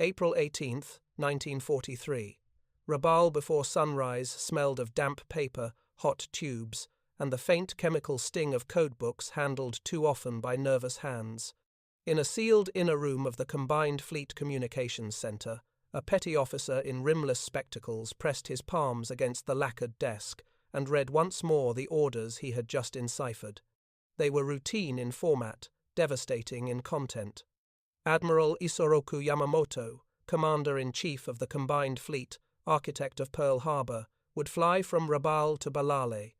April 18th, 1943. Rabaul before sunrise smelled of damp paper, hot tubes, and the faint chemical sting of codebooks handled too often by nervous hands. In a sealed inner room of the Combined Fleet Communications Center, a petty officer in rimless spectacles pressed his palms against the lacquered desk and read once more the orders he had just enciphered. They were routine in format, devastating in content. Admiral Isoroku Yamamoto, Commander-in-Chief of the Combined Fleet, architect of Pearl Harbor, would fly from Rabaul to Ballale.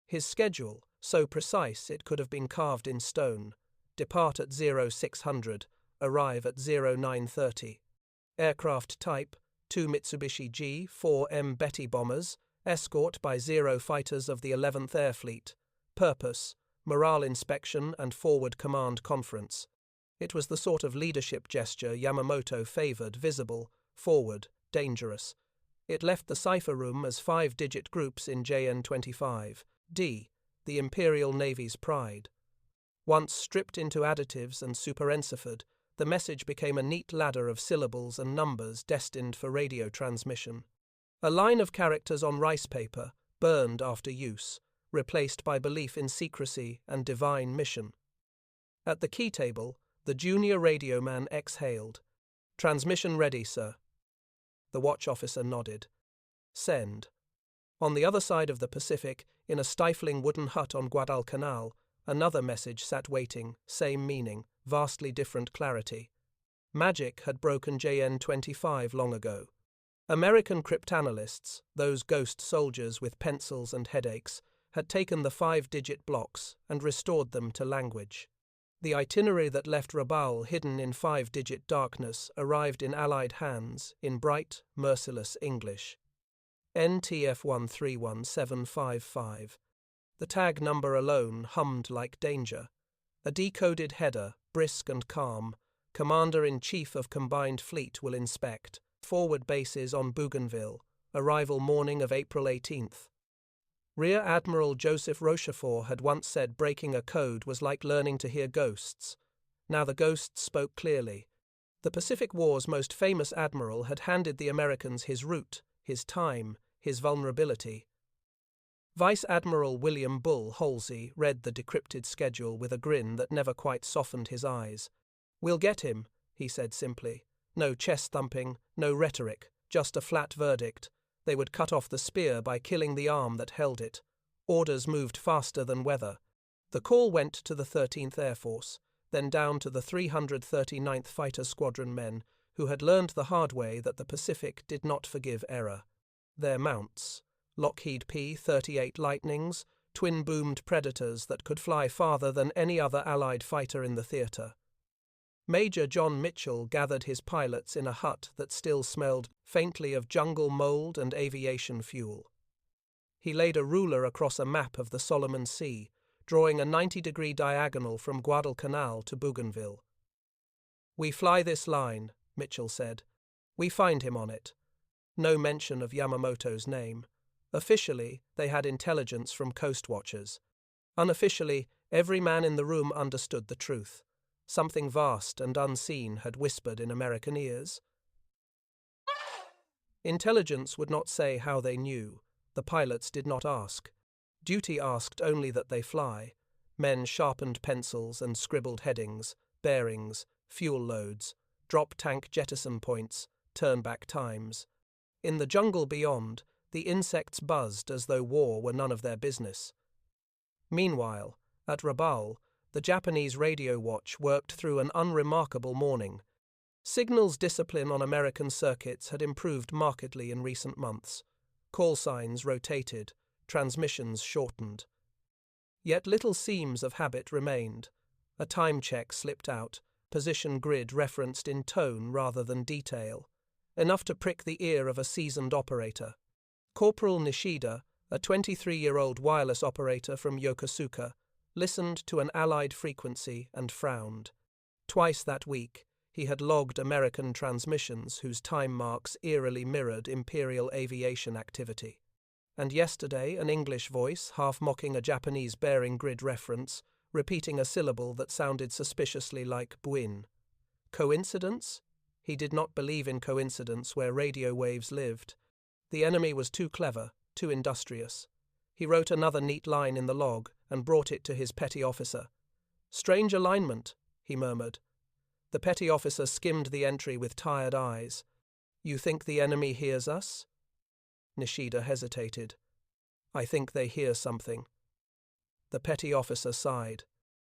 His schedule, so precise it could have been carved in stone: depart at 0600, arrive at 0930. Aircraft type: 2 Mitsubishi G-4M Betty bombers, escort by 0 fighters of the 11th Air Fleet. Purpose: morale inspection and forward command conference. It was the sort of leadership gesture Yamamoto favored: visible, forward, dangerous. It left the cipher room as 5-digit groups in JN25, D, the Imperial Navy's pride. Once stripped into additives and superenciphered, the message became a neat ladder of syllables and numbers destined for radio transmission. A line of characters on rice paper, burned after use, replaced by belief in secrecy and divine mission. At the key table, the junior radio man exhaled. "Transmission ready, sir." The watch officer nodded. "Send." On the other side of the Pacific, in a stifling wooden hut on Guadalcanal, another message sat waiting, same meaning, vastly different clarity. Magic had broken JN25 long ago. American cryptanalysts, those ghost soldiers with pencils and headaches, had taken the 5-digit blocks and restored them to language. The itinerary that left Rabaul hidden in 5-digit darkness arrived in Allied hands in bright, merciless English. NTF 131755. The tag number alone hummed like danger. A decoded header, brisk and calm: Commander-in-Chief of Combined Fleet will inspect. Forward bases on Bougainville. Arrival morning of April 18th. Rear Admiral Joseph Rochefort had once said breaking a code was like learning to hear ghosts. Now the ghosts spoke clearly. The Pacific War's most famous admiral had handed the Americans his route, his time, his vulnerability. Vice Admiral William Bull Halsey read the decrypted schedule with a grin that never quite softened his eyes. "We'll get him," he said simply. No chest-thumping, no rhetoric, just a flat verdict. They would cut off the spear by killing the arm that held it. Orders moved faster than weather. The call went to the 13th Air Force, then down to the 339th Fighter Squadron men, who had learned the hard way that the Pacific did not forgive error. Their mounts: Lockheed P-38 Lightnings, twin-boomed Predators that could fly farther than any other Allied fighter in the theater. Major John Mitchell gathered his pilots in a hut that still smelled faintly of jungle mold and aviation fuel. He laid a ruler across a map of the Solomon Sea, drawing a 90-degree diagonal from Guadalcanal to Bougainville. "We fly this line," Mitchell said. "We find him on it." No mention of Yamamoto's name. Officially, they had intelligence from coast watchers. Unofficially, every man in the room understood the truth. Something vast and unseen had whispered in American ears. Intelligence would not say how they knew. The pilots did not ask. Duty asked only that they fly. Men sharpened pencils and scribbled headings, bearings, fuel loads, drop tank jettison points, turn-back times. In the jungle beyond, the insects buzzed as though war were none of their business. Meanwhile, at Rabaul, the Japanese radio watch worked through an unremarkable morning. Signals discipline on American circuits had improved markedly in recent months. Call signs rotated, transmissions shortened. Yet little seams of habit remained. A time check slipped out, position grid referenced in tone rather than detail, enough to prick the ear of a seasoned operator. Corporal Nishida, a 23-year-old wireless operator from Yokosuka, listened to an Allied frequency and frowned. Twice that week, he had logged American transmissions whose time marks eerily mirrored Imperial aviation activity. And yesterday, an English voice, half mocking a Japanese bearing grid reference, repeating a syllable that sounded suspiciously like buin. Coincidence? He did not believe in coincidence where radio waves lived. The enemy was too clever, too industrious. He wrote another neat line in the log and brought it to his petty officer. "Strange alignment," he murmured. The petty officer skimmed the entry with tired eyes. "You think the enemy hears us?" Nishida hesitated. "I think they hear something." The petty officer sighed.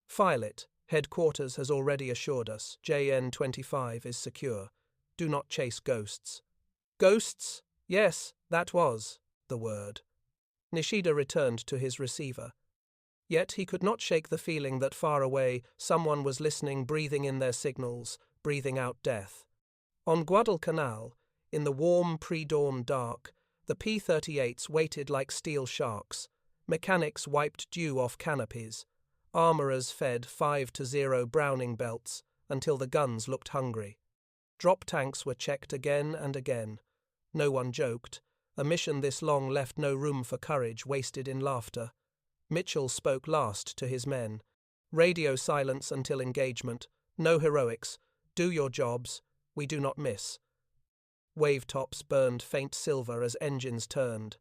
"File it. Headquarters has already assured us JN-25 is secure. Do not chase ghosts." Ghosts? Yes, that was the word. Nishida returned to his receiver. Yet he could not shake the feeling that far away someone was listening, breathing in their signals, breathing out death. On Guadalcanal, in the warm pre-dawn dark, the P-38s waited like steel sharks. Mechanics wiped dew off canopies. Armourers fed 5-0 Browning belts until the guns looked hungry. Drop tanks were checked again and again. No one joked. A mission this long left no room for courage wasted in laughter. Mitchell spoke last to his men. "Radio silence until engagement. No heroics. Do your jobs. We do not miss." Wavetops burned faint silver as engines turned.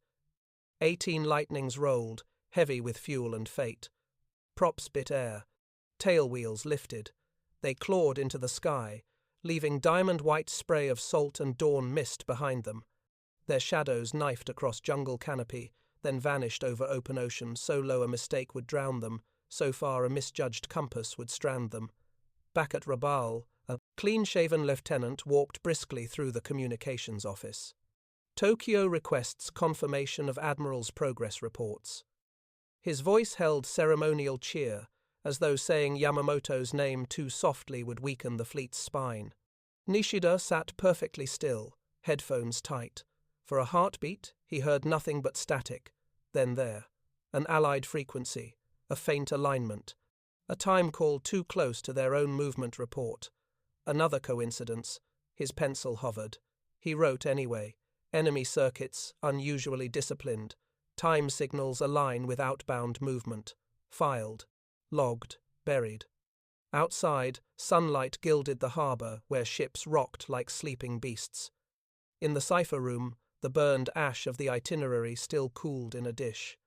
18 lightnings rolled, heavy with fuel and fate. Props bit air. Tail wheels lifted. They clawed into the sky, leaving diamond-white spray of salt and dawn mist behind them. Their shadows knifed across jungle canopy, then vanished over open ocean, so low a mistake would drown them, so far a misjudged compass would strand them. Back at Rabaul, a clean-shaven lieutenant walked briskly through the communications office. "Tokyo requests confirmation of Admiral's progress reports." His voice held ceremonial cheer, as though saying Yamamoto's name too softly would weaken the fleet's spine. Nishida sat perfectly still, headphones tight. For a heartbeat, he heard nothing but static. Then there, an allied frequency, a faint alignment, a time call too close to their own movement report. Another coincidence. His pencil hovered. He wrote anyway. Enemy circuits unusually disciplined. Time signals align with outbound movement. Filed. Logged. Buried. Outside, sunlight gilded the harbour where ships rocked like sleeping beasts. In the cipher room, the burned ash of the itinerary still cooled in a dish.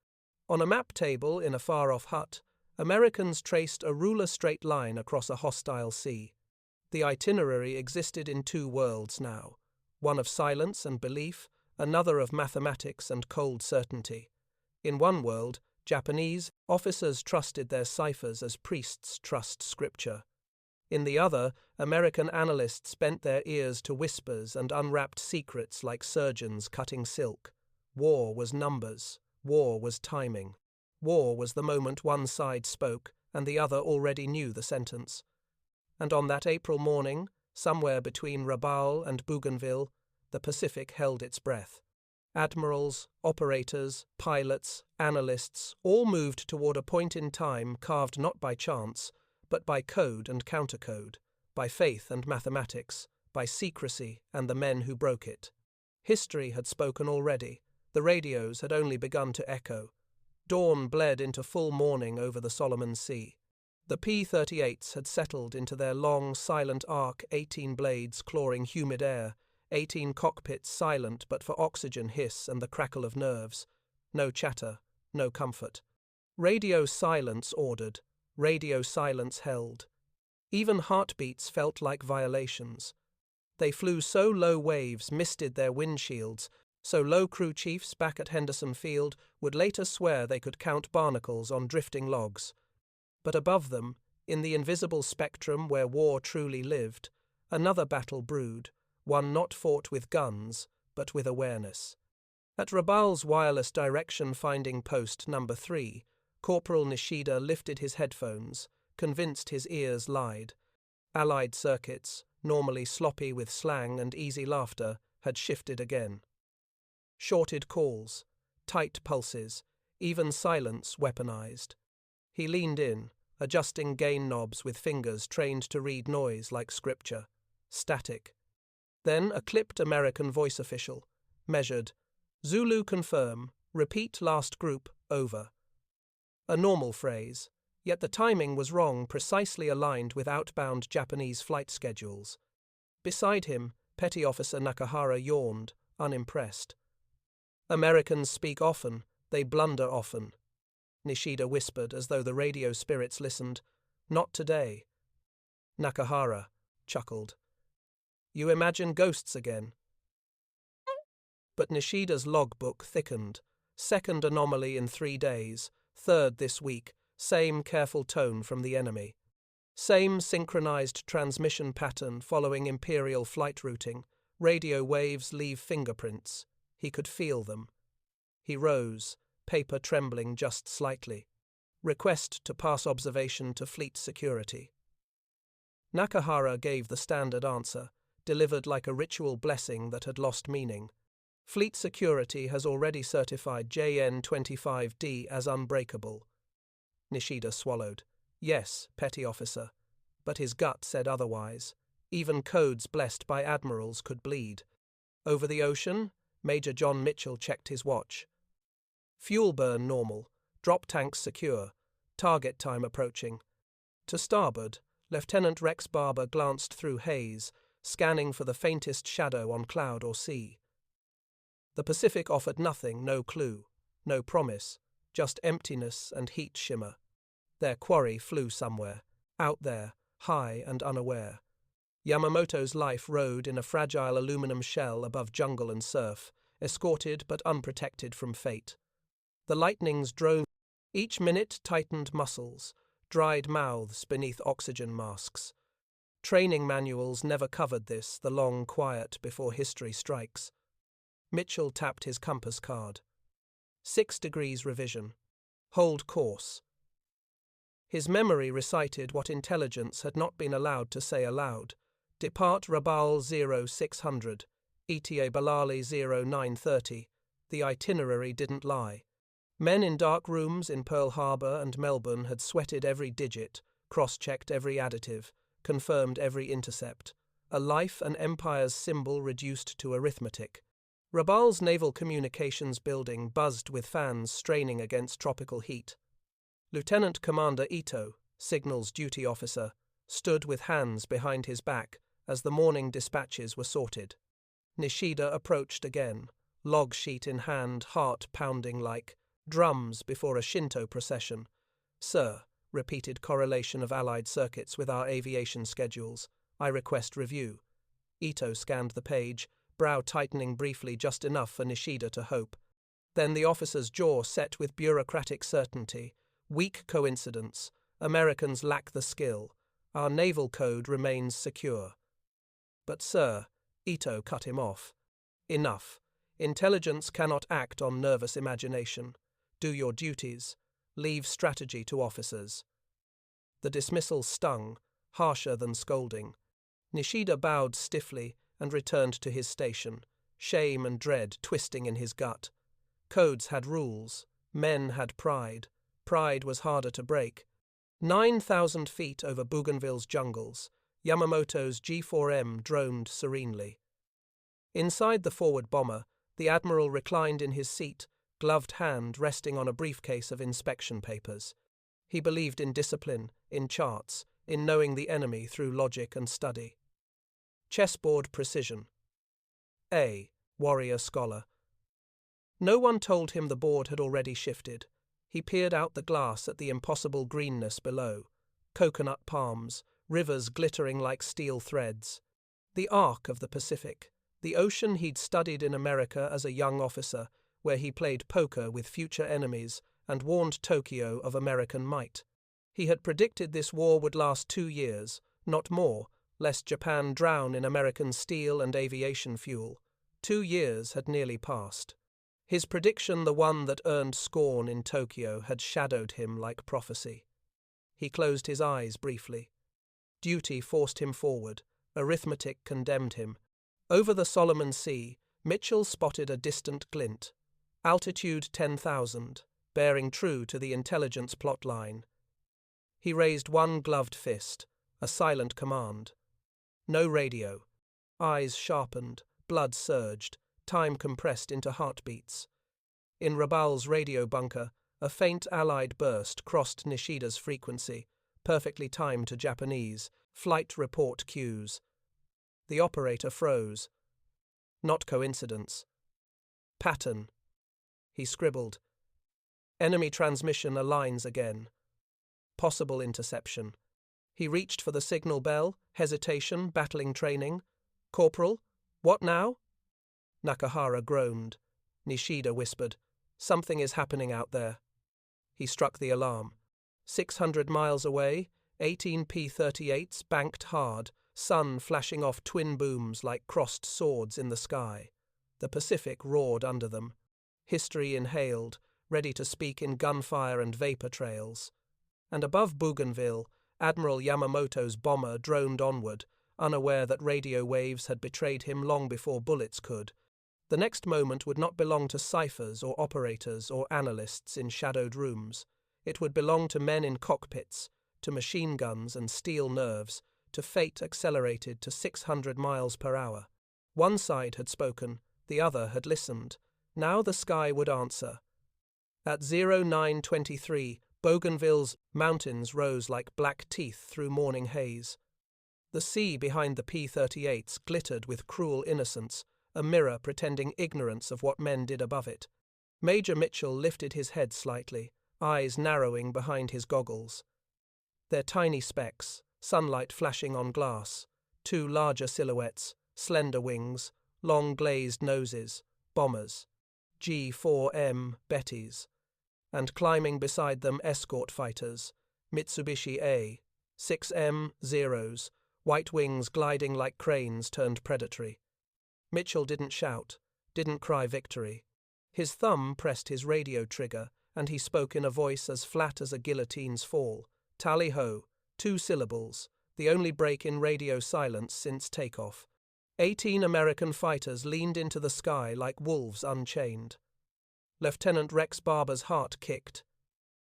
On a map table in a far-off hut, Americans traced a ruler-straight line across a hostile sea. The itinerary existed in two worlds now, one of silence and belief, another of mathematics and cold certainty. In one world, Japanese officers trusted their ciphers as priests trust scripture. In the other, American analysts bent their ears to whispers and unwrapped secrets like surgeons cutting silk. War was numbers. War was timing. War was the moment one side spoke and the other already knew the sentence. And on that April morning, somewhere between Rabaul and Bougainville, the Pacific held its breath. Admirals, operators, pilots, analysts all moved toward a point in time carved not by chance, but by code and countercode, by faith and mathematics, by secrecy and the men who broke it. History had spoken already. The radios had only begun to echo. Dawn bled into full morning over the Solomon Sea. The P-38s had settled into their long, silent arc, 18 blades clawing humid air, 18 cockpits silent but for oxygen hiss and the crackle of nerves. No chatter, no comfort. Radio silence ordered. Radio silence held. Even heartbeats felt like violations. They flew so low waves misted their windshields, so low crew chiefs back at Henderson Field would later swear they could count barnacles on drifting logs. But above them, in the invisible spectrum where war truly lived, another battle brewed, one not fought with guns, but with awareness. At Rabaul's wireless direction-finding post number 3, Corporal Nishida lifted his headphones, convinced his ears lied. Allied circuits, normally sloppy with slang and easy laughter, had shifted again. Shorted calls, tight pulses, even silence weaponized. He leaned in, adjusting gain knobs with fingers trained to read noise like scripture. Static. Then a clipped American voice official, measured. Zulu confirm, repeat last group, over. A normal phrase, yet the timing was wrong, precisely aligned with outbound Japanese flight schedules. Beside him, Petty Officer Nakahara yawned, unimpressed. Americans speak often, they blunder often. Nishida whispered as though the radio spirits listened. Not today. Nakahara chuckled. You imagine ghosts again. But Nishida's logbook thickened. Second anomaly in 3 days, third this week, same careful tone from the enemy. Same synchronized transmission pattern following Imperial flight routing. Radio waves leave fingerprints. He could feel them. He rose, paper trembling just slightly. Request to pass observation to fleet security. Nakahara gave the standard answer, delivered like a ritual blessing that had lost meaning. Fleet security has already certified JN-25D as unbreakable. Nishida swallowed. Yes, Petty Officer. But his gut said otherwise. Even codes blessed by admirals could bleed. Over the ocean, Major John Mitchell checked his watch. Fuel burn normal. Drop tanks secure. Target time approaching. To starboard, Lieutenant Rex Barber glanced through haze, scanning for the faintest shadow on cloud or sea. The Pacific offered nothing, no clue, no promise, just emptiness and heat shimmer. Their quarry flew somewhere, out there, high and unaware. Yamamoto's life rode in a fragile aluminum shell above jungle and surf, escorted but unprotected from fate. The lightnings drone. Each minute tightened muscles, dried mouths beneath oxygen masks. Training manuals never covered this, the long quiet before history strikes. Mitchell tapped his compass card. 6 degrees revision. Hold course. His memory recited what intelligence had not been allowed to say aloud. Depart Rabaul 0600, ETA Ballale 0930. The itinerary didn't lie. Men in dark rooms in Pearl Harbor and Melbourne had sweated every digit, cross-checked every additive, confirmed every intercept. A life and empire's symbol reduced to arithmetic. Rabaul's naval communications building buzzed with fans straining against tropical heat. Lieutenant Commander Ito, signals duty officer, stood with hands behind his back as the morning dispatches were sorted. Nishida approached again, log sheet in hand, heart pounding like drums before a Shinto procession. Sir, repeated correlation of Allied circuits with our aviation schedules. I request review. Ito scanned the page, brow tightening briefly just enough for Nishida to hope. Then the officer's jaw set with bureaucratic certainty. Weak coincidence. Americans lack the skill. Our naval code remains secure. But sir, Ito cut him off. Enough. Intelligence cannot act on nervous imagination. Do your duties. Leave strategy to officers. The dismissal stung, harsher than scolding. Nishida bowed stiffly and returned to his station, shame and dread twisting in his gut. Codes had rules. Men had pride. Pride was harder to break. 9,000 feet over Bougainville's jungles, Yamamoto's G4M droned serenely. Inside the forward bomber, the Admiral reclined in his seat, gloved hand resting on a briefcase of inspection papers. He believed in discipline, in charts, in knowing the enemy through logic and study. Chessboard precision. A. Warrior scholar. No one told him the board had already shifted. He peered out the glass at the impossible greenness below. Coconut palms, rivers glittering like steel threads. The arc of the Pacific, the ocean he'd studied in America as a young officer, where he played poker with future enemies and warned Tokyo of American might. He had predicted this war would last 2 years, not more, lest Japan drown in American steel and aviation fuel. 2 years had nearly passed. His prediction, the one that earned scorn in Tokyo, had shadowed him like prophecy. He closed his eyes briefly. Duty forced him forward. Arithmetic condemned him. Over the Solomon Sea, Mitchell spotted a distant glint. Altitude 10,000, bearing true to the intelligence plot line. He raised one gloved fist, a silent command. No radio. Eyes sharpened, blood surged, time compressed into heartbeats. In Rabaul's radio bunker, a faint Allied burst crossed Nishida's frequency, perfectly timed to Japanese, flight report cues. The operator froze. Not coincidence. Pattern. He scribbled. Enemy transmission aligns again. Possible interception. He reached for the signal bell, hesitation, battling training. Corporal, what now? Nakahara groaned. Nishida whispered, something is happening out there. He struck the alarm. 600 miles away, 18 P-38s banked hard, sun flashing off twin booms like crossed swords in the sky. The Pacific roared under them. History inhaled, ready to speak in gunfire and vapor trails. And above Bougainville, Admiral Yamamoto's bomber droned onward, unaware that radio waves had betrayed him long before bullets could. The next moment would not belong to ciphers or operators or analysts in shadowed rooms. It would belong to men in cockpits, to machine guns and steel nerves, to fate accelerated to 600 miles per hour. One side had spoken, the other had listened. Now the sky would answer. At 0923, Bougainville's mountains rose like black teeth through morning haze. The sea behind the P-38s glittered with cruel innocence, a mirror pretending ignorance of what men did above it. Major Mitchell lifted his head slightly, eyes narrowing behind his goggles. Their tiny specks, sunlight flashing on glass, two larger silhouettes, slender wings, long glazed noses, bombers, G-4M Bettys, and climbing beside them escort fighters, Mitsubishi A, 6M Zeros, white wings gliding like cranes turned predatory. Mitchell didn't shout, didn't cry victory. His thumb pressed his radio trigger, and he spoke in a voice as flat as a guillotine's fall. Tally-ho, 2 syllables, the only break in radio silence since takeoff. 18 American fighters leaned into the sky like wolves unchained. Lieutenant Rex Barber's heart kicked.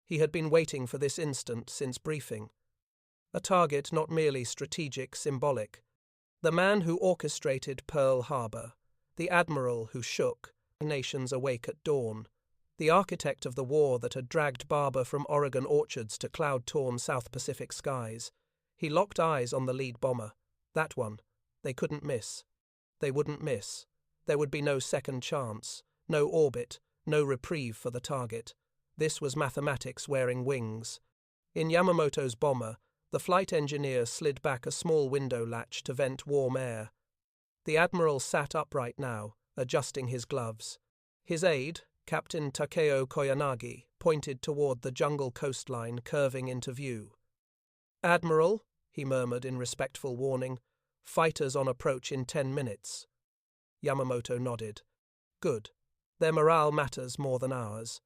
He had been waiting for this instant since briefing. A target not merely strategic, symbolic. The man who orchestrated Pearl Harbor, the admiral who shook nations awake at dawn, the architect of the war that had dragged Barber from Oregon orchards to cloud-torn South Pacific skies. He locked eyes on the lead bomber. That one. They couldn't miss. They wouldn't miss. There would be no second chance, no orbit, no reprieve for the target. This was mathematics wearing wings. In Yamamoto's bomber, the flight engineer slid back a small window latch to vent warm air. The admiral sat upright now, adjusting his gloves. His aide, Captain Takeo Koyanagi, pointed toward the jungle coastline curving into view. "Admiral," he murmured in respectful warning, "fighters on approach in 10 minutes." Yamamoto nodded. Good. Their morale matters more than ours.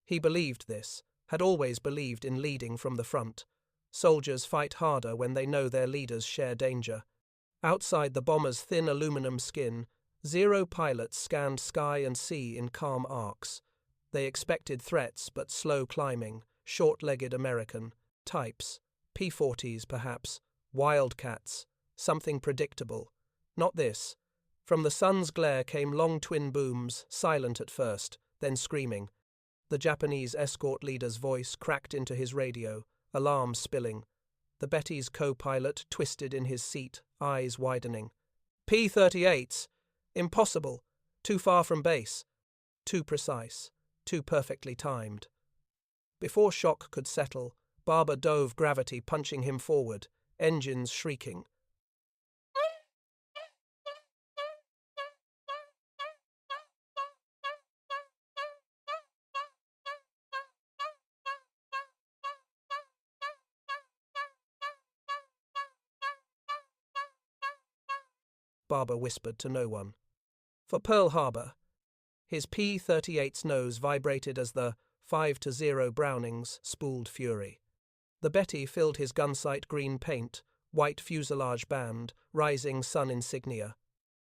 He believed this, had always believed in leading from the front. Soldiers fight harder when they know their leaders share danger. Outside the bomber's thin aluminum skin, 0 pilots scanned sky and sea in calm arcs. They expected threats but slow climbing, short-legged American, types, P-40s perhaps, wildcats, something predictable. Not this. From the sun's glare came long twin booms, silent at first, then screaming. The Japanese escort leader's voice cracked into his radio, alarm spilling. The Betty's co-pilot twisted in his seat, eyes widening. P-38s! Impossible! Too far from base. Too precise. Too perfectly timed. Before shock could settle, Barber dove gravity punching him forward, engines shrieking. Barber whispered to no one. For Pearl Harbor. His P-38's nose vibrated as the 5-0 Brownings spooled fury. The Betty filled his gunsight green paint, white fuselage band, rising sun insignia.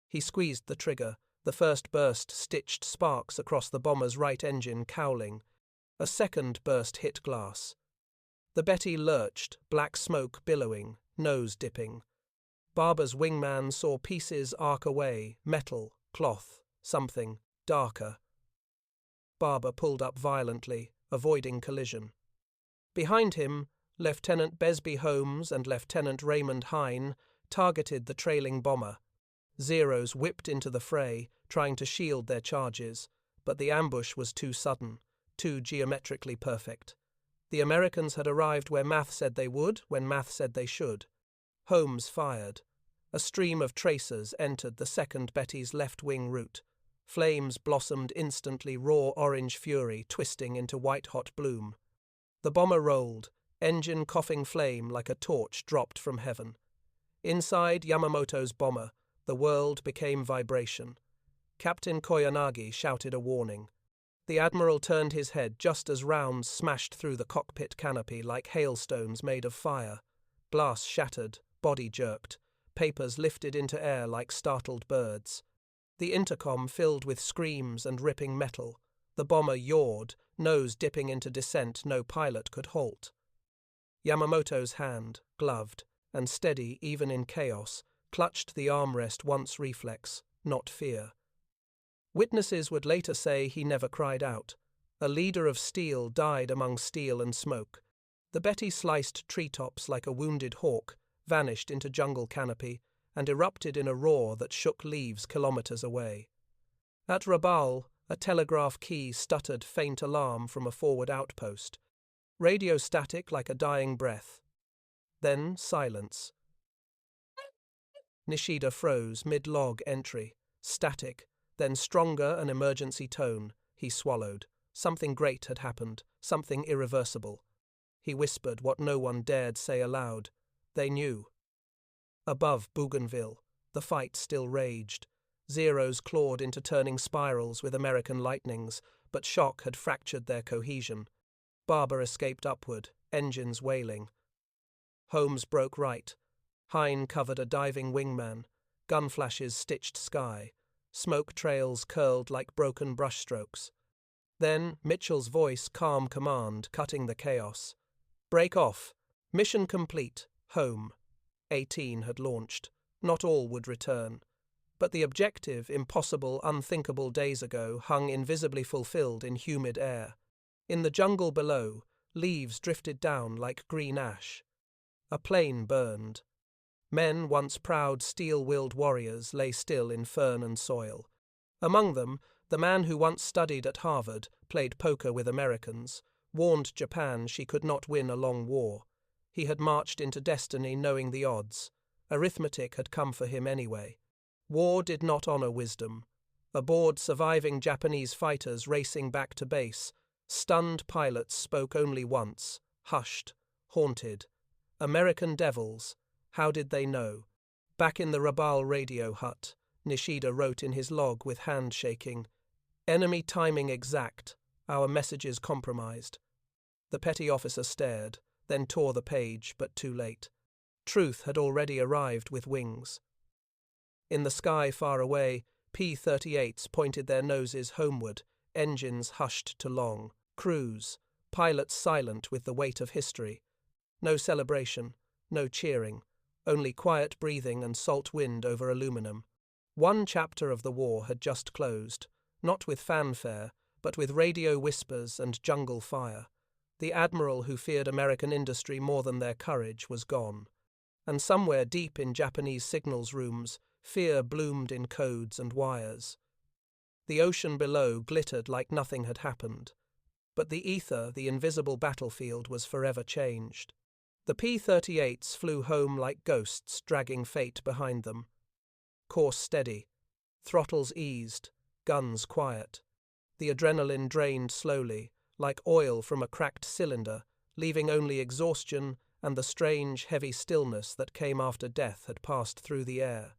He squeezed the trigger. The first burst stitched sparks across the bomber's right engine, cowling. A second burst hit glass. The Betty lurched, black smoke billowing, nose dipping. Barber's wingman saw pieces arc away, metal, cloth, something, darker. Barber pulled up violently, avoiding collision. Behind him, Lieutenant Besby Holmes and Lieutenant Raymond Hine, targeted the trailing bomber. Zeros whipped into the fray, trying to shield their charges, but the ambush was too sudden, too geometrically perfect. The Americans had arrived where math said they would, when math said they should. Holmes fired. A stream of tracers entered the second Betty's left-wing route. Flames blossomed instantly, raw orange fury twisting into white-hot bloom. The bomber rolled, engine coughing flame like a torch dropped from heaven. Inside Yamamoto's bomber, the world became vibration. Captain Koyanagi shouted a warning. The Admiral turned his head just as rounds smashed through the cockpit canopy like hailstones made of fire. Glass shattered, body jerked, papers lifted into air like startled birds. The intercom filled with screams and ripping metal. The bomber yawed, nose dipping into descent no pilot could halt. Yamamoto's hand, gloved and steady even in chaos, clutched the armrest once reflex, not fear. Witnesses would later say he never cried out. A leader of steel died among steel and smoke. The Betty sliced treetops like a wounded hawk, vanished into jungle canopy, and erupted in a roar that shook leaves kilometers away. At Rabaul, a telegraph key stuttered faint alarm from a forward outpost. Radio static like a dying breath. Then silence. Nishida froze mid-log entry. Static, then stronger an emergency tone. He swallowed. Something great had happened, something irreversible. He whispered what no one dared say aloud. They knew. Above Bougainville, the fight still raged. Zeros clawed into turning spirals with American lightnings, but shock had fractured their cohesion. Barber escaped upward, engines wailing. Holmes broke right. Hine covered a diving wingman. Gun flashes stitched sky. Smoke trails curled like broken brushstrokes. Then Mitchell's voice, calm command, cutting the chaos. Break off. Mission complete. Home. 18 had launched. Not all would return. But the objective, impossible, unthinkable days ago, hung invisibly fulfilled in humid air. In the jungle below, leaves drifted down like green ash. A plane burned. Men, once proud, steel-willed warriors, lay still in fern and soil. Among them, the man who once studied at Harvard, played poker with Americans, warned Japan she could not win a long war. He had marched into destiny knowing the odds. Arithmetic had come for him anyway. War did not honor wisdom. Aboard surviving Japanese fighters racing back to base, stunned pilots spoke only once, hushed, haunted. American devils. How did they know? Back in the Rabaul radio hut, Nishida wrote in his log with hand shaking, "Enemy timing exact. Our messages compromised." The petty officer stared, then tore the page, but too late. Truth had already arrived with wings. In the sky far away, P-38s pointed their noses homeward, engines hushed to long. Cruise, pilots silent with the weight of history. No celebration, no cheering, only quiet breathing and salt wind over aluminum. One chapter of the war had just closed, not with fanfare, but with radio whispers and jungle fire. The admiral who feared American industry more than their courage was gone. And somewhere deep in Japanese signals rooms, fear bloomed in codes and wires. The ocean below glittered like nothing had happened. But the ether, the invisible battlefield, was forever changed. The P-38s flew home like ghosts, dragging fate behind them. Course steady. Throttles eased. Guns quiet. The adrenaline drained slowly, like oil from a cracked cylinder, leaving only exhaustion and the strange, heavy stillness that came after death had passed through the air.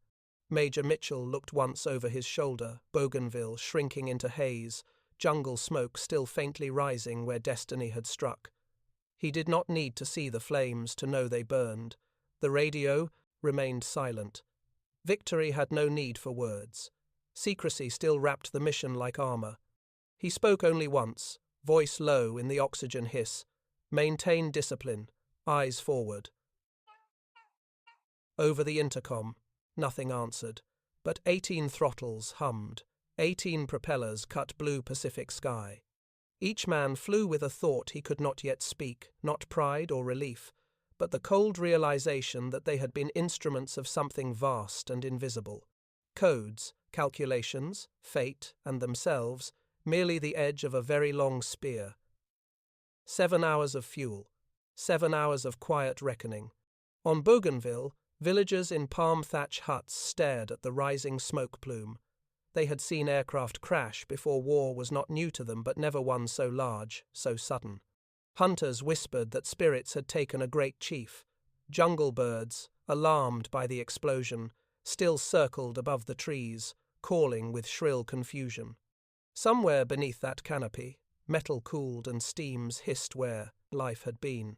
Major Mitchell looked once over his shoulder, Bougainville shrinking into haze, jungle smoke still faintly rising where destiny had struck. He did not need to see the flames to know they burned. The radio remained silent. Victory had no need for words. Secrecy still wrapped the mission like armor. He spoke only once, voice low in the oxygen hiss. Maintain discipline, eyes forward. Over the intercom, nothing answered, but 18 throttles hummed. 18 propellers cut blue Pacific sky. Each man flew with a thought he could not yet speak, not pride or relief, but the cold realization that they had been instruments of something vast and invisible. Codes, calculations, fate, and themselves, merely the edge of a very long spear. 7 hours of fuel, 7 hours of quiet reckoning. On Bougainville, villagers in palm thatch huts stared at the rising smoke plume. They had seen aircraft crash before war was not new to them, but never one so large, so sudden. Hunters whispered that spirits had taken a great chief. Jungle birds, alarmed by the explosion, still circled above the trees, calling with shrill confusion. Somewhere beneath that canopy, metal cooled and steams hissed where life had been,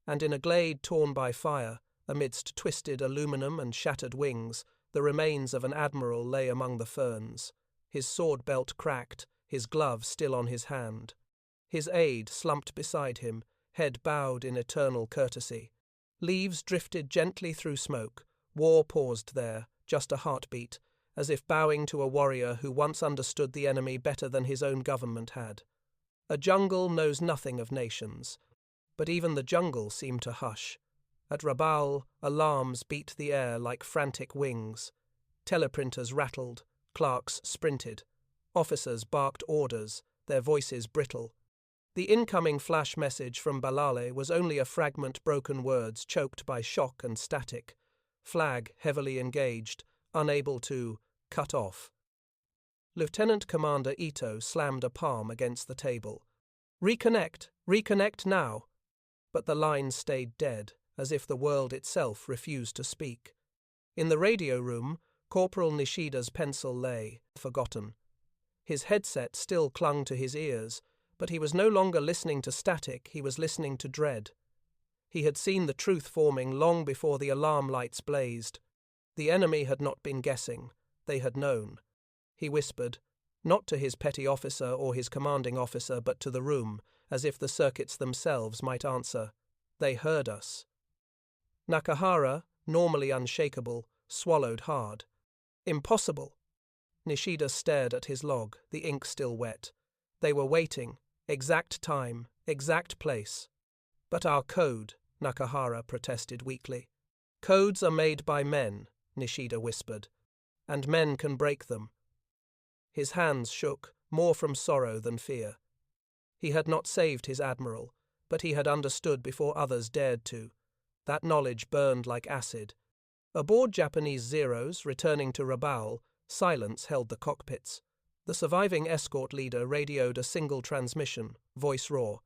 and in a glade torn by fire, amidst twisted aluminum and shattered wings, the remains of an admiral lay among the ferns, his sword belt cracked, his glove still on his hand. His aide slumped beside him, head bowed in eternal courtesy. Leaves drifted gently through smoke. War paused there, just a heartbeat, as if bowing to a warrior who once understood the enemy better than his own government had. A jungle knows nothing of nations, but even the jungle seemed to hush. At Rabaul, alarms beat the air like frantic wings. Teleprinters rattled, clerks sprinted. Officers barked orders, their voices brittle. The incoming flash message from Ballale was only a fragment, broken words choked by shock and static. Flag heavily engaged, unable to cut off. Lieutenant Commander Ito slammed a palm against the table. Reconnect! Reconnect now! But the line stayed dead, as if the world itself refused to speak. In the radio room, Corporal Nishida's pencil lay, forgotten. His headset still clung to his ears, but he was no longer listening to static, he was listening to dread. He had seen the truth forming long before the alarm lights blazed. The enemy had not been guessing, they had known. He whispered, not to his petty officer or his commanding officer, but to the room, as if the circuits themselves might answer. They heard us. Nakahara, normally unshakable, swallowed hard. Impossible! Nishida stared at his log, the ink still wet. They were waiting. Exact time, exact place. But our code, Nakahara protested weakly. Codes are made by men, Nishida whispered, and men can break them. His hands shook, more from sorrow than fear. He had not saved his admiral, but he had understood before others dared to. That knowledge burned like acid. Aboard Japanese Zeros, returning to Rabaul, silence held the cockpits. The surviving escort leader radioed a single transmission, voice raw.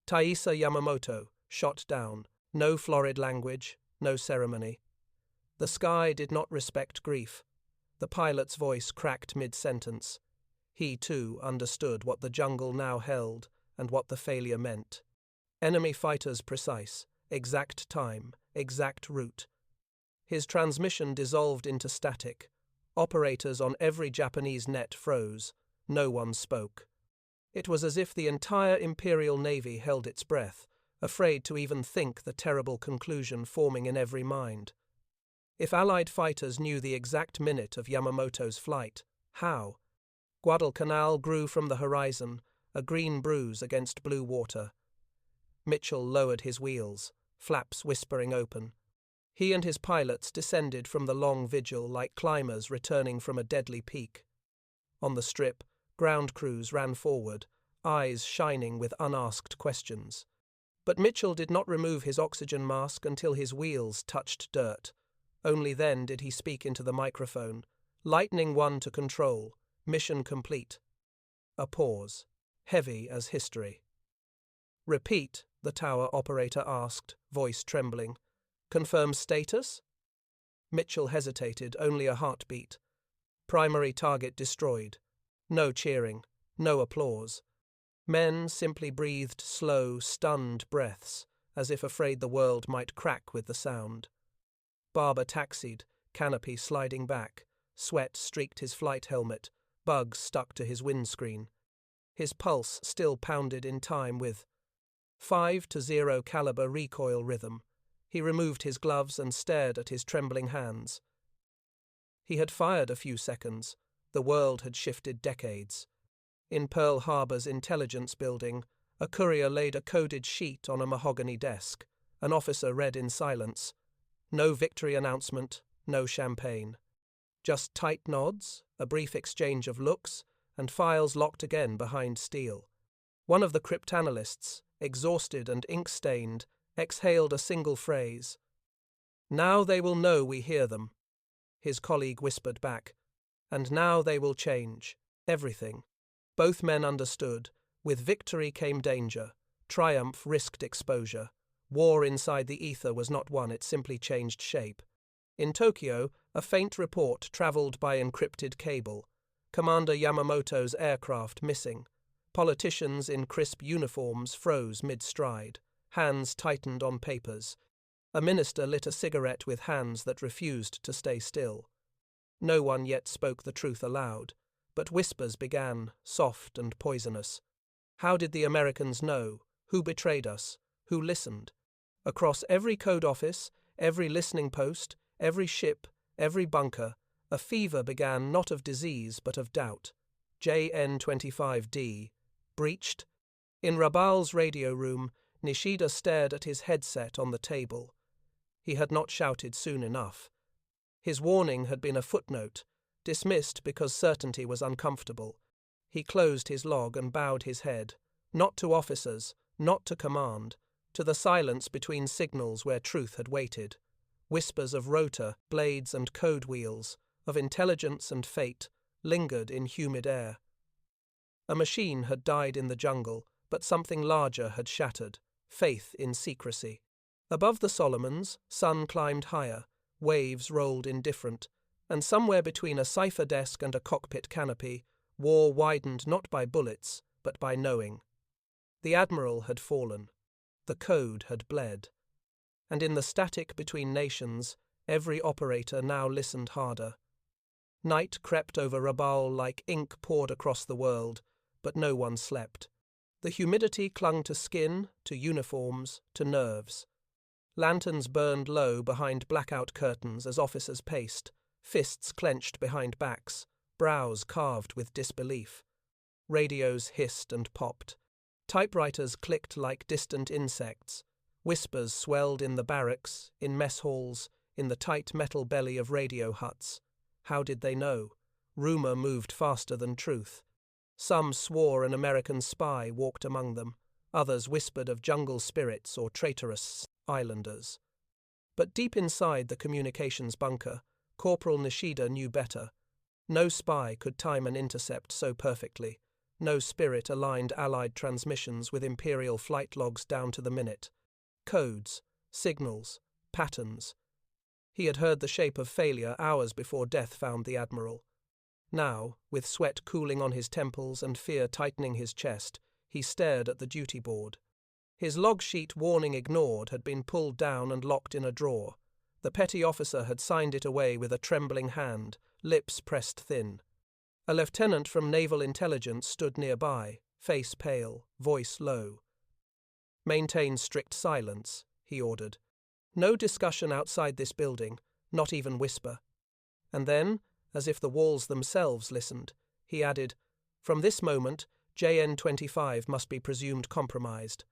Taisa Yamamoto, shot down. No florid language, no ceremony. The sky did not respect grief. The pilot's voice cracked mid-sentence. He, too, understood what the jungle now held and what the failure meant. Enemy fighters precise, exact time, exact route. His transmission dissolved into static. Operators on every Japanese net froze. No one spoke. It was as if the entire Imperial Navy held its breath, afraid to even think the terrible conclusion forming in every mind. If Allied fighters knew the exact minute of Yamamoto's flight, how? Guadalcanal grew from the horizon, a green bruise against blue water. Mitchell lowered his wheels, flaps whispering open. He and his pilots descended from the long vigil like climbers returning from a deadly peak. On the strip, ground crews ran forward, eyes shining with unasked questions. But Mitchell did not remove his oxygen mask until his wheels touched dirt. Only then did he speak into the microphone. Lightning 1 to control. Mission complete. A pause, heavy as history. Repeat, the tower operator asked, voice trembling. Confirm status? Mitchell hesitated, only a heartbeat. Primary target destroyed. No cheering, no applause. Men simply breathed slow, stunned breaths, as if afraid the world might crack with the sound. Barber taxied, canopy sliding back. Sweat streaked his flight helmet, bugs stuck to his windscreen. His pulse still pounded in time with 5-0 caliber recoil rhythm. He removed his gloves and stared at his trembling hands. He had fired a few seconds. The world had shifted decades. In Pearl Harbor's intelligence building, a courier laid a coded sheet on a mahogany desk. An officer read in silence. No victory announcement, no champagne. Just tight nods, a brief exchange of looks, and files locked again behind steel. One of the cryptanalysts, exhausted and ink-stained, exhaled a single phrase. "Now they will know we hear them," his colleague whispered back. "And now they will change. Everything." Both men understood. With victory came danger. Triumph risked exposure. War inside the ether was not won, it simply changed shape. In Tokyo, a faint report travelled by encrypted cable. Commander Yamamoto's aircraft missing. Politicians in crisp uniforms froze mid-stride. Hands tightened on papers. A minister lit a cigarette with hands that refused to stay still. No one yet spoke the truth aloud, but whispers began, soft and poisonous. How did the Americans know? Who betrayed us? Who listened? Across every code office, every listening post, every ship, every bunker, a fever began not of disease but of doubt. JN-25D. Breached? In Rabaul's radio room, Nishida stared at his headset on the table. He had not shouted soon enough. His warning had been a footnote, dismissed because certainty was uncomfortable. He closed his log and bowed his head, not to officers, not to command, to the silence between signals where truth had waited. Whispers of rotor, blades and code wheels, of intelligence and fate, lingered in humid air. A machine had died in the jungle, but something larger had shattered, faith in secrecy. Above the Solomons, sun climbed higher, waves rolled indifferent, and somewhere between a cipher desk and a cockpit canopy, war widened not by bullets, but by knowing. The Admiral had fallen. The code had bled. And in the static between nations, every operator now listened harder. Night crept over Rabaul like ink poured across the world, but no one slept. The humidity clung to skin, to uniforms, to nerves. Lanterns burned low behind blackout curtains as officers paced, fists clenched behind backs, brows carved with disbelief. Radios hissed and popped. Typewriters clicked like distant insects. Whispers swelled in the barracks, in mess halls, in the tight metal belly of radio huts. How did they know? Rumor moved faster than truth. Some swore an American spy walked among them. Others whispered of jungle spirits or traitorous islanders. But deep inside the communications bunker, Corporal Nishida knew better. No spy could time an intercept so perfectly. No spirit aligned Allied transmissions with Imperial flight logs down to the minute. Codes, signals, patterns. He had heard the shape of failure hours before death found the Admiral. Now, with sweat cooling on his temples and fear tightening his chest, he stared at the duty board. His log sheet warning ignored had been pulled down and locked in a drawer. The petty officer had signed it away with a trembling hand, lips pressed thin. A lieutenant from Naval Intelligence stood nearby, face pale, voice low. "Maintain strict silence," he ordered. "No discussion outside this building, not even whisper." And then, as if the walls themselves listened, he added, "From this moment, JN-25 must be presumed compromised."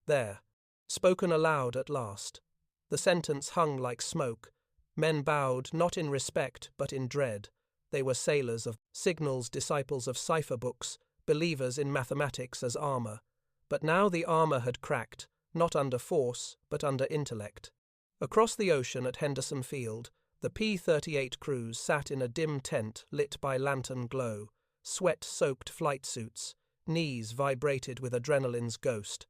There, spoken aloud at last. The sentence hung like smoke. Men bowed not in respect but in dread. They were sailors of signals, disciples of cipher books, believers in mathematics as armor. But now the armor had cracked, not under force, but under intellect. Across the ocean at Henderson Field, the P-38 crews sat in a dim tent lit by lantern glow, sweat-soaked flight suits, knees vibrated with adrenaline's ghost.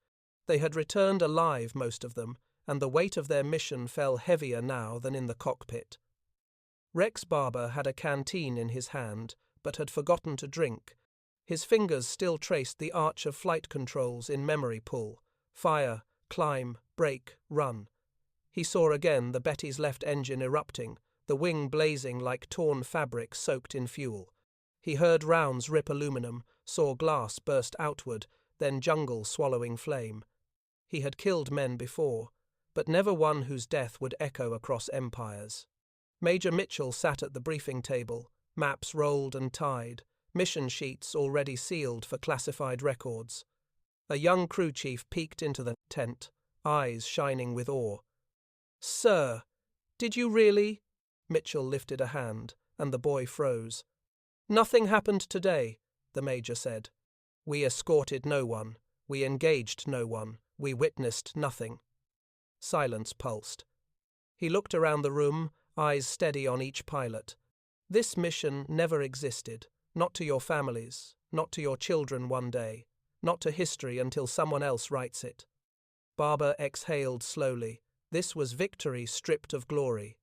They had returned alive, most of them, and the weight of their mission fell heavier now than in the cockpit. Rex Barber had a canteen in his hand, but had forgotten to drink. His fingers still traced the arch of flight controls in memory pull. Fire, climb, brake, run. He saw again the Betty's left engine erupting, the wing blazing like torn fabric soaked in fuel. He heard rounds rip aluminum, saw glass burst outward, then jungle swallowing flame. He had killed men before, but never one whose death would echo across empires. Major Mitchell sat at the briefing table, maps rolled and tied, mission sheets already sealed for classified records. A young crew chief peeked into the tent, eyes shining with awe. "Sir, did you really?" Mitchell lifted a hand, and the boy froze. "Nothing happened today," the major said. "We escorted no one. We engaged no one. We witnessed nothing." Silence pulsed. He looked around the room, eyes steady on each pilot. "This mission never existed. Not to your families, not to your children one day, not to history until someone else writes it." Barber exhaled slowly. This was victory stripped of glory.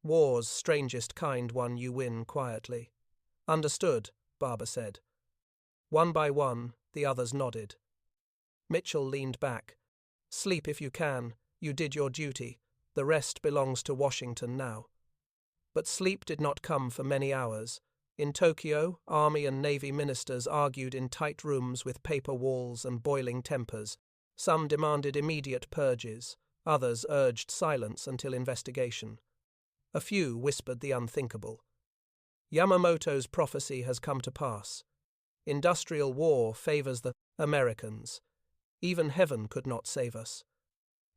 War's strangest kind one you win quietly. "Understood," Barber said. One by one, the others nodded. Mitchell leaned back. "Sleep if you can. You did your duty. The rest belongs to Washington now." But sleep did not come for many hours. In Tokyo, Army and Navy ministers argued in tight rooms with paper walls and boiling tempers. Some demanded immediate purges. Others urged silence until investigation. A few whispered the unthinkable. Yamamoto's prophecy has come to pass. Industrial war favors the Americans. Even heaven could not save us.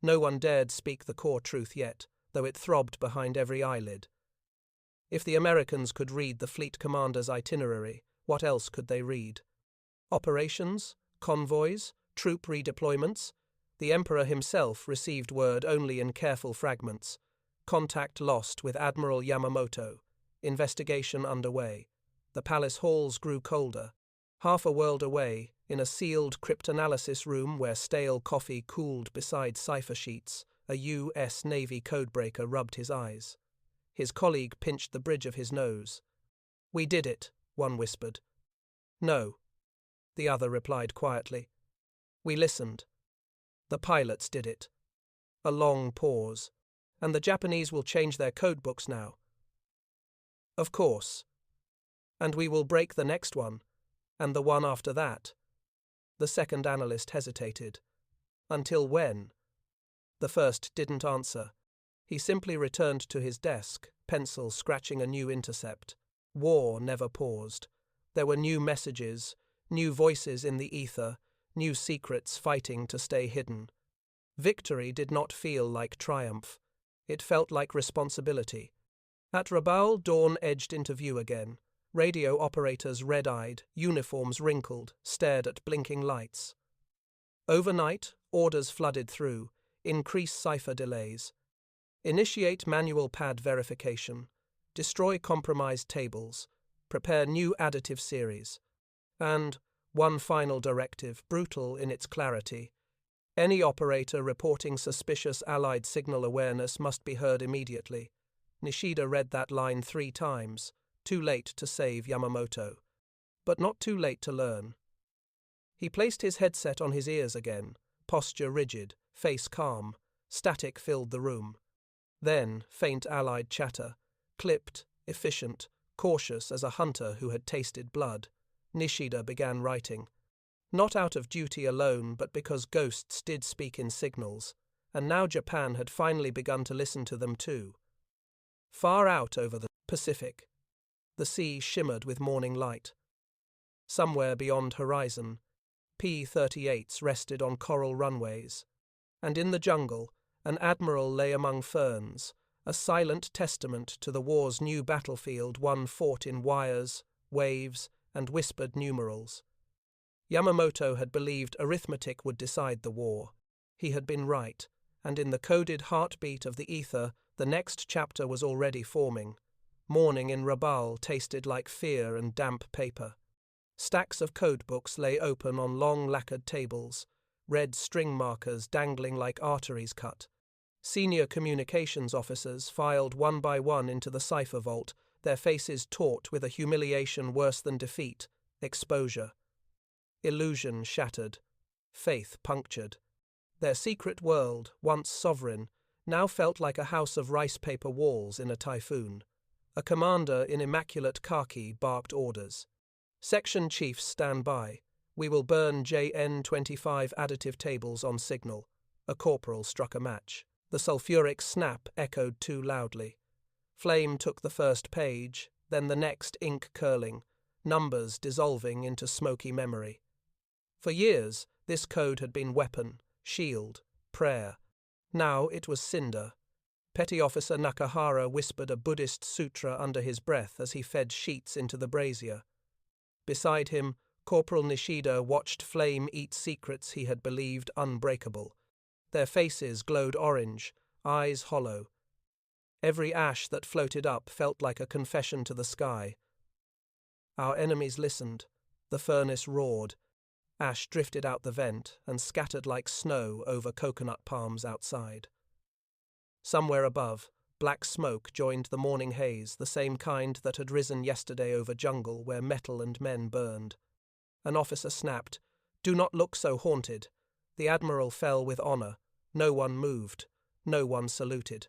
No one dared speak the core truth yet, though it throbbed behind every eyelid. If the Americans could read the fleet commander's itinerary, what else could they read? Operations? Convoys? Troop redeployments? The Emperor himself received word only in careful fragments. Contact lost with Admiral Yamamoto. Investigation underway. The palace halls grew colder. Half a world away, in a sealed cryptanalysis room where stale coffee cooled beside cipher sheets, a U.S. Navy codebreaker rubbed his eyes. His colleague pinched the bridge of his nose. "We did it," one whispered. "No," the other replied quietly. "We listened. The pilots did it." A long pause. "And the Japanese will change their codebooks now." "Of course. And we will break the next one, and the one after that." The second analyst hesitated. "Until when?" The first didn't answer. He simply returned to his desk, pencil scratching a new intercept. War never paused. There were new messages, new voices in the ether, new secrets fighting to stay hidden. Victory did not feel like triumph. It felt like responsibility. At Rabaul, dawn edged into view again. Radio operators red-eyed, uniforms wrinkled, stared at blinking lights. Overnight, orders flooded through. Increase cipher delays. Initiate manual pad verification. Destroy compromised tables. Prepare new additive series. And one final directive, brutal in its clarity. Any operator reporting suspicious Allied signal awareness must be heard immediately. Nishida read that line 3 times. Too late to save Yamamoto. But not too late to learn. He placed his headset on his ears again, posture rigid, face calm. Static filled the room. Then, faint Allied chatter. Clipped, efficient, cautious as a hunter who had tasted blood. Nishida began writing. Not out of duty alone, but because ghosts did speak in signals, and now Japan had finally begun to listen to them too. Far out over the Pacific, the sea shimmered with morning light. Somewhere beyond horizon, P-38s rested on coral runways, and in the jungle, an admiral lay among ferns, a silent testament to the war's new battlefield one fought in wires, waves, and whispered numerals. Yamamoto had believed arithmetic would decide the war. He had been right, and in the coded heartbeat of the ether, the next chapter was already forming. Morning in Rabaul tasted like fear and damp paper. Stacks of codebooks lay open on long lacquered tables, red string markers dangling like arteries cut. Senior communications officers filed one by one into the cipher vault, their faces taut with a humiliation worse than defeat, exposure. Illusion shattered, faith punctured. Their secret world, once sovereign, now felt like a house of rice paper walls in a typhoon. A commander in immaculate khaki barked orders. "Section chiefs stand by. We will burn JN-25 additive tables on signal." A corporal struck a match. The sulfuric snap echoed too loudly. Flame took the first page, then the next, ink curling, numbers dissolving into smoky memory. For years, this code had been weapon, shield, prayer, Now it was cinder. Petty Officer Nakahara whispered a Buddhist sutra under his breath as he fed sheets into the brazier. Beside him, Corporal Nishida watched flame eat secrets he had believed unbreakable. Their faces glowed orange, eyes hollow. Every ash that floated up felt like a confession to the sky. Our enemies listened. The furnace roared. Ash drifted out the vent and scattered like snow over coconut palms outside. Somewhere above, black smoke joined the morning haze, the same kind that had risen yesterday over jungle where metal and men burned. An officer snapped, "Do not look so haunted." The Admiral fell with honor. No one moved. No one saluted.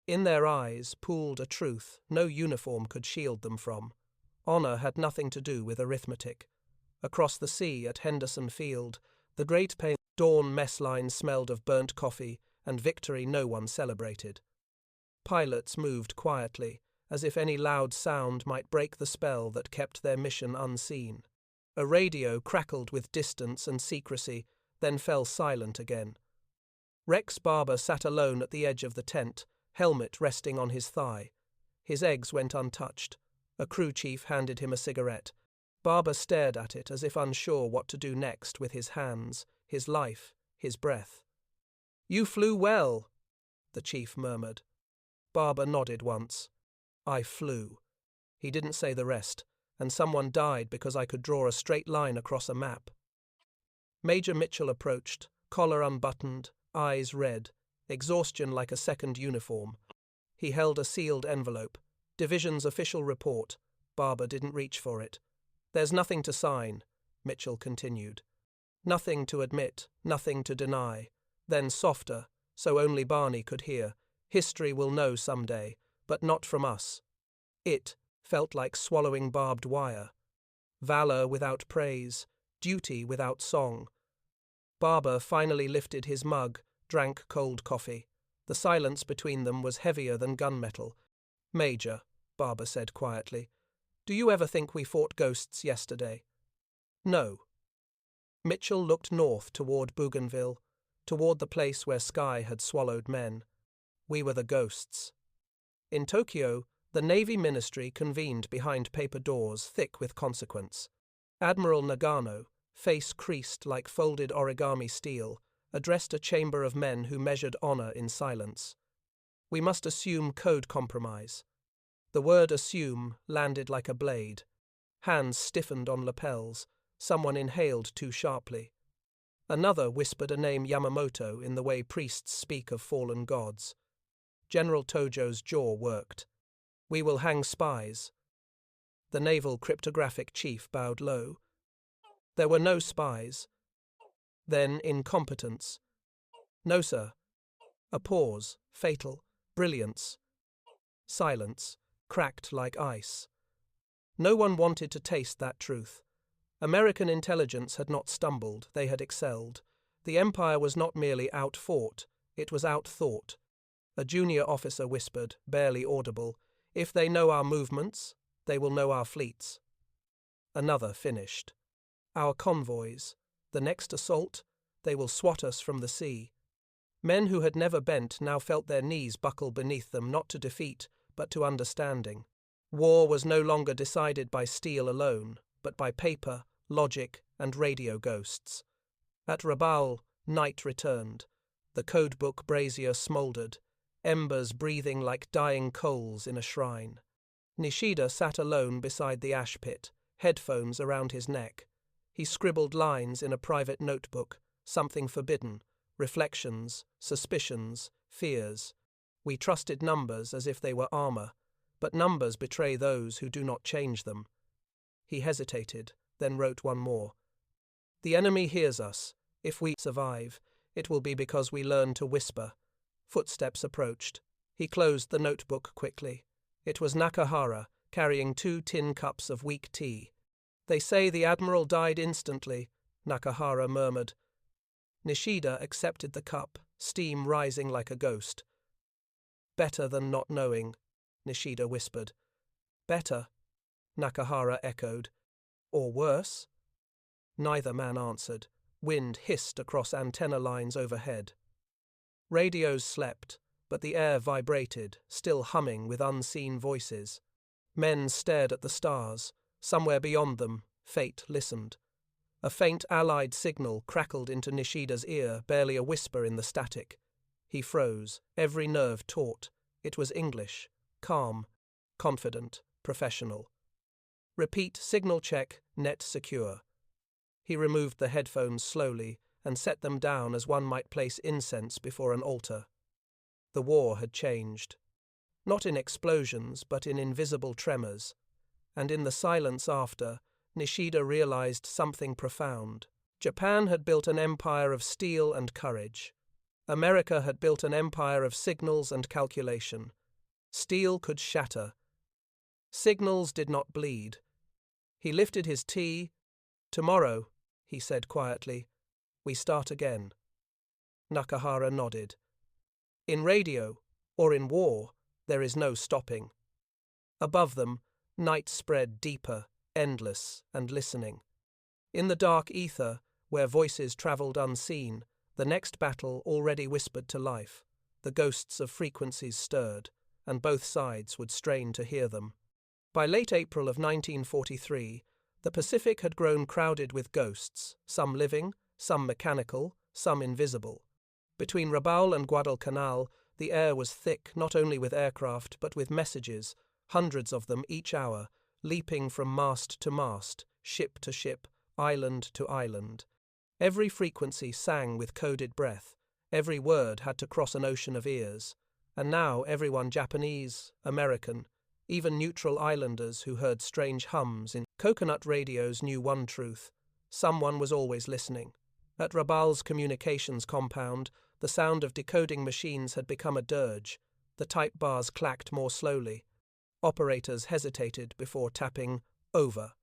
In their eyes pooled a truth no uniform could shield them from. Honor had nothing to do with arithmetic. Across the sea at Henderson Field, the great pale dawn mess line smelled of burnt coffee, and victory no one celebrated. Pilots moved quietly, as if any loud sound might break the spell that kept their mission unseen. A radio crackled with distance and secrecy, then fell silent again. Rex Barber sat alone at the edge of the tent, helmet resting on his thigh. His eggs went untouched. A crew chief handed him a cigarette. Barber stared at it as if unsure what to do next with his hands, his life, his breath. "You flew well," the chief murmured. Barber nodded once. "I flew." He didn't say the rest, and someone died because I could draw a straight line across a map. Major Mitchell approached, collar unbuttoned, eyes red, exhaustion like a second uniform. He held a sealed envelope. Division's official report. Barber didn't reach for it. "There's nothing to sign," Mitchell continued. "Nothing to admit, nothing to deny." Then softer, so only Barney could hear, "History will know someday, but not from us." It felt like swallowing barbed wire. Valor without praise, duty without song. Barber finally lifted his mug, drank cold coffee. The silence between them was heavier than gunmetal. "Major," Barber said quietly, "do you ever think we fought ghosts yesterday?" "No." Mitchell looked north toward Bougainville, toward the place where sky had swallowed men. "We were the ghosts." In Tokyo, the Navy Ministry convened behind paper doors thick with consequence. Admiral Nagano, face creased like folded origami steel, addressed a chamber of men who measured honor in silence. "We must assume code compromise." The word assume landed like a blade. Hands stiffened on lapels. Someone inhaled too sharply. Another whispered a name Yamamoto in the way priests speak of fallen gods. General Tojo's jaw worked. "We will hang spies." The naval cryptographic chief bowed low. "There were no spies." Then incompetence. "No, sir." A pause, fatal, brilliance. Silence, cracked like ice. No one wanted to taste that truth. American intelligence had not stumbled, they had excelled. The Empire was not merely outfought, it was outthought. A junior officer whispered, barely audible, "If they know our movements, they will know our fleets." Another finished. "Our convoys. The next assault, they will swat us from the sea." Men who had never bent now felt their knees buckle beneath them, not to defeat, but to understanding. War was no longer decided by steel alone, but by paper, logic, and radio ghosts. At Rabaul, night returned. The codebook brazier smouldered, embers breathing like dying coals in a shrine. Nishida sat alone beside the ash pit, headphones around his neck. He scribbled lines in a private notebook, something forbidden, reflections, suspicions, fears. We trusted numbers as if they were armor, but numbers betray those who do not change them. He hesitated, then wrote one more. "The enemy hears us. If we survive, it will be because we learn to whisper." Footsteps approached. He closed the notebook quickly. It was Nakahara, carrying 2 tin cups of weak tea. "They say the Admiral died instantly," Nakahara murmured. Nishida accepted the cup, steam rising like a ghost. "Better than not knowing," Nishida whispered. "Better," Nakahara echoed. "Or worse?" Neither man answered. Wind hissed across antenna lines overhead. Radios slept, but the air vibrated, still humming with unseen voices. Men stared at the stars. Somewhere beyond them, fate listened. A faint Allied signal crackled into Nishida's ear, barely a whisper in the static. He froze, every nerve taut. It was English, calm, confident, professional. Repeat signal check, net secure. He removed the headphones slowly and set them down as one might place incense before an altar. The war had changed. Not in explosions, but in invisible tremors. And in the silence after, Nishida realized something profound. Japan had built an empire of steel and courage. America had built an empire of signals and calculation. Steel could shatter. Signals did not bleed. He lifted his tea. "Tomorrow," he said quietly, "we start again." Nakahara nodded. In radio, or in war, there is no stopping. Above them, night spread deeper, endless, and listening. In the dark ether, where voices travelled unseen, the next battle already whispered to life. The ghosts of frequencies stirred, and both sides would strain to hear them. By late April of 1943, the Pacific had grown crowded with ghosts, some living, some mechanical, some invisible. Between Rabaul and Guadalcanal, the air was thick not only with aircraft but with messages, hundreds of them each hour, leaping from mast to mast, ship to ship, island to island. Every frequency sang with coded breath. Every word had to cross an ocean of ears. And now everyone Japanese, American, even neutral islanders who heard strange hums in coconut radios knew one truth. Someone was always listening. At Rabaul's communications compound, the sound of decoding machines had become a dirge. The type bars clacked more slowly. Operators hesitated before tapping over.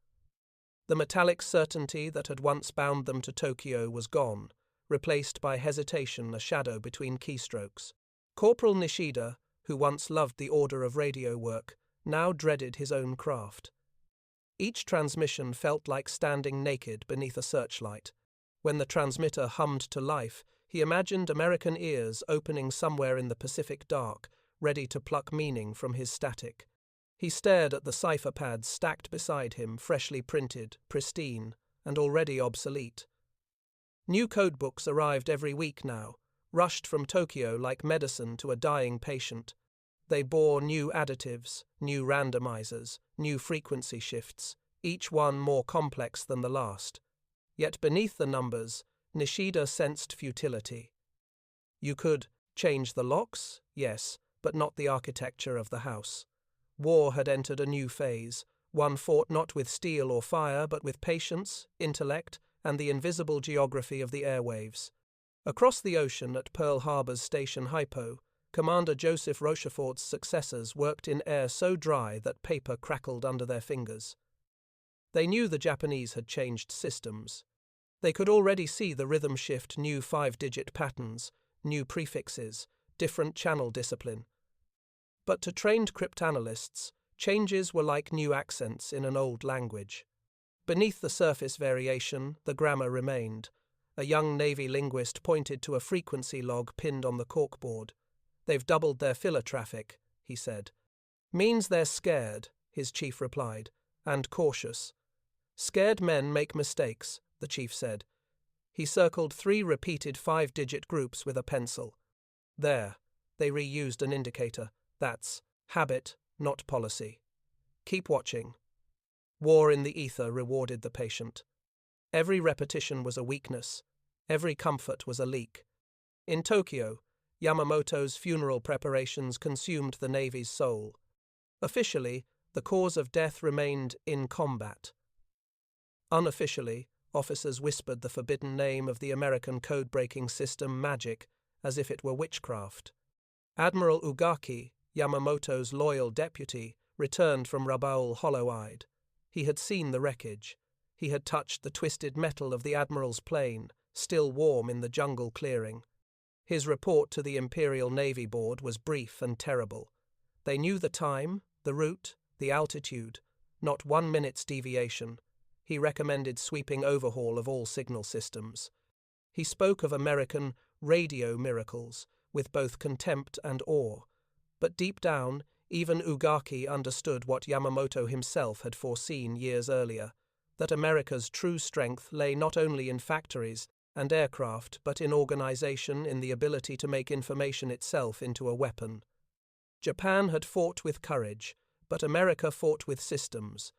The metallic certainty that had once bound them to Tokyo was gone, replaced by hesitation, a shadow between keystrokes. Corporal Nishida, who once loved the order of radio work, now dreaded his own craft. Each transmission felt like standing naked beneath a searchlight. When the transmitter hummed to life, he imagined American ears opening somewhere in the Pacific dark, ready to pluck meaning from his static. He stared at the cipher pads stacked beside him, freshly printed, pristine, and already obsolete. New codebooks arrived every week now, rushed from Tokyo like medicine to a dying patient. They bore new additives, new randomizers, new frequency shifts, each one more complex than the last. Yet beneath the numbers, Nishida sensed futility. You could change the locks, yes, but not the architecture of the house. War had entered a new phase, one fought not with steel or fire, but with patience, intellect, and the invisible geography of the airwaves. Across the ocean at Pearl Harbor's Station Hypo, Commander Joseph Rochefort's successors worked in air so dry that paper crackled under their fingers. They knew the Japanese had changed systems. They could already see the rhythm shift, new 5-digit patterns, new prefixes, different channel discipline. But to trained cryptanalysts, changes were like new accents in an old language. Beneath the surface variation, the grammar remained. A young Navy linguist pointed to a frequency log pinned on the corkboard. "They've doubled their filler traffic," he said. "Means they're scared," his chief replied, "and cautious." "Scared men make mistakes," the chief said. He circled 3 repeated 5-digit groups with a pencil. "There," they reused an indicator. "That's habit, not policy. Keep watching." War in the ether rewarded the patient. Every repetition was a weakness. Every comfort was a leak. In Tokyo, Yamamoto's funeral preparations consumed the Navy's soul. Officially, the cause of death remained in combat. Unofficially, officers whispered the forbidden name of the American code-breaking system magic as if it were witchcraft. Admiral Ugaki, Yamamoto's loyal deputy, returned from Rabaul hollow-eyed. He had seen the wreckage. He had touched the twisted metal of the Admiral's plane, still warm in the jungle clearing. His report to the Imperial Navy Board was brief and terrible. They knew the time, the route, the altitude, not 1 minute's deviation. He recommended sweeping overhaul of all signal systems. He spoke of American radio miracles, with both contempt and awe. But deep down, even Ugaki understood what Yamamoto himself had foreseen years earlier, that America's true strength lay not only in factories and aircraft, but in organization, in the ability to make information itself into a weapon. Japan had fought with courage, but America fought with systems.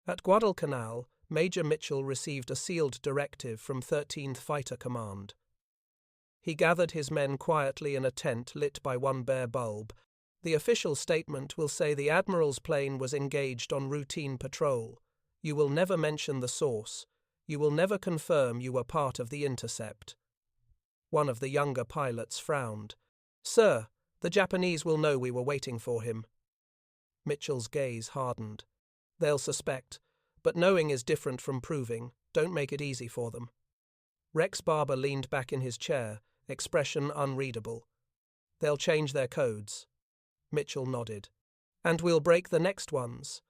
At Guadalcanal, Major Mitchell received a sealed directive from 13th Fighter Command. He gathered his men quietly in a tent lit by one bare bulb. The official statement will say the Admiral's plane was engaged on routine patrol. You will never mention the source. You will never confirm you were part of the intercept. One of the younger pilots frowned. Sir, the Japanese will know we were waiting for him. Mitchell's gaze hardened. They'll suspect, but knowing is different from proving. Don't make it easy for them. Rex Barber leaned back in his chair, expression unreadable. They'll change their codes. Mitchell nodded. And we'll break the next ones.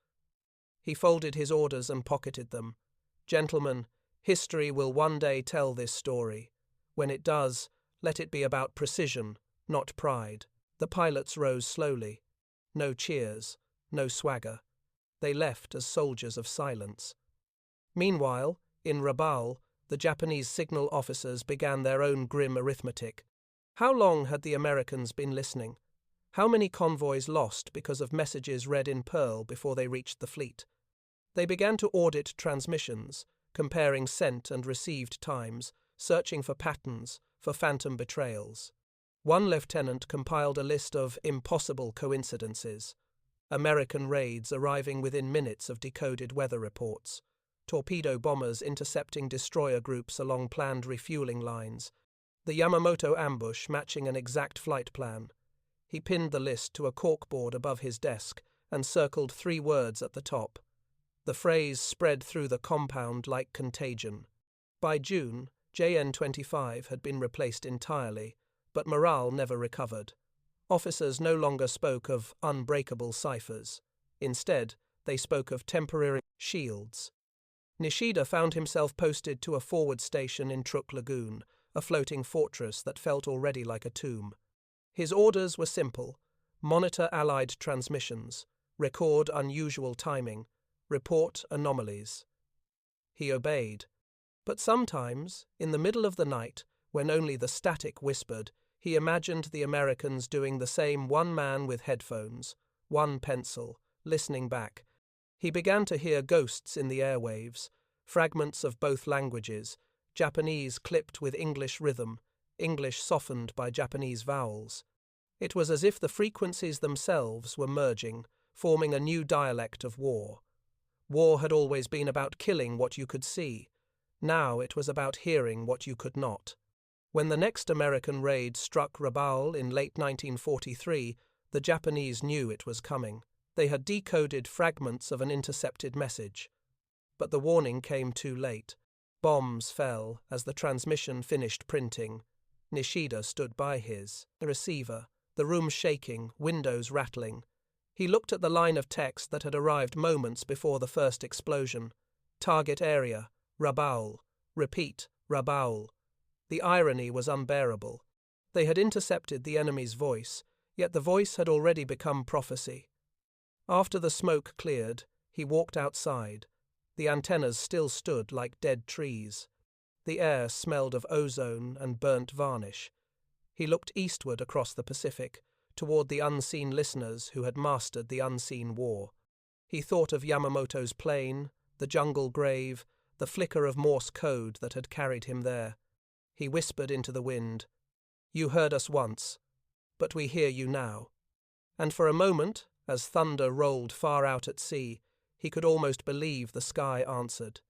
He folded his orders and pocketed them. Gentlemen, history will one day tell this story. When it does, let it be about precision, not pride. The pilots rose slowly. No cheers, no swagger. They left as soldiers of silence. Meanwhile, in Rabaul, the Japanese signal officers began their own grim arithmetic. How long had the Americans been listening? How many convoys lost because of messages read in Pearl before they reached the fleet? They began to audit transmissions, comparing sent and received times, searching for patterns, for phantom betrayals. One lieutenant compiled a list of impossible coincidences. American raids arriving within minutes of decoded weather reports. Torpedo bombers intercepting destroyer groups along planned refueling lines. The Yamamoto ambush matching an exact flight plan. He pinned the list to a corkboard above his desk and circled 3 words at the top. The phrase spread through the compound like contagion. By June, JN-25 had been replaced entirely, but morale never recovered. Officers no longer spoke of unbreakable ciphers. Instead, they spoke of temporary shields. Nishida found himself posted to a forward station in Truk Lagoon, a floating fortress that felt already like a tomb. His orders were simple: monitor Allied transmissions, record unusual timing, report anomalies. He obeyed. But sometimes, in the middle of the night, when only the static whispered, he imagined the Americans doing the same, one man with headphones, one pencil, listening back. He began to hear ghosts in the airwaves, fragments of both languages, Japanese clipped with English rhythm, English softened by Japanese vowels. It was as if the frequencies themselves were merging, forming a new dialect of war. War had always been about killing what you could see. Now it was about hearing what you could not. When the next American raid struck Rabaul in late 1943, the Japanese knew it was coming. They had decoded fragments of an intercepted message. But the warning came too late. Bombs fell as the transmission finished printing. Nishida stood by his receiver, the room shaking, windows rattling. He looked at the line of text that had arrived moments before the first explosion. Target area, Rabaul. Repeat, Rabaul. The irony was unbearable. They had intercepted the enemy's voice, yet the voice had already become prophecy. After the smoke cleared, he walked outside. The antennas still stood like dead trees. The air smelled of ozone and burnt varnish. He looked eastward across the Pacific, toward the unseen listeners who had mastered the unseen war. He thought of Yamamoto's plane, the jungle grave, the flicker of Morse code that had carried him there. He whispered into the wind, "You heard us once, but we hear you now." And for a moment, as thunder rolled far out at sea, he could almost believe the sky answered.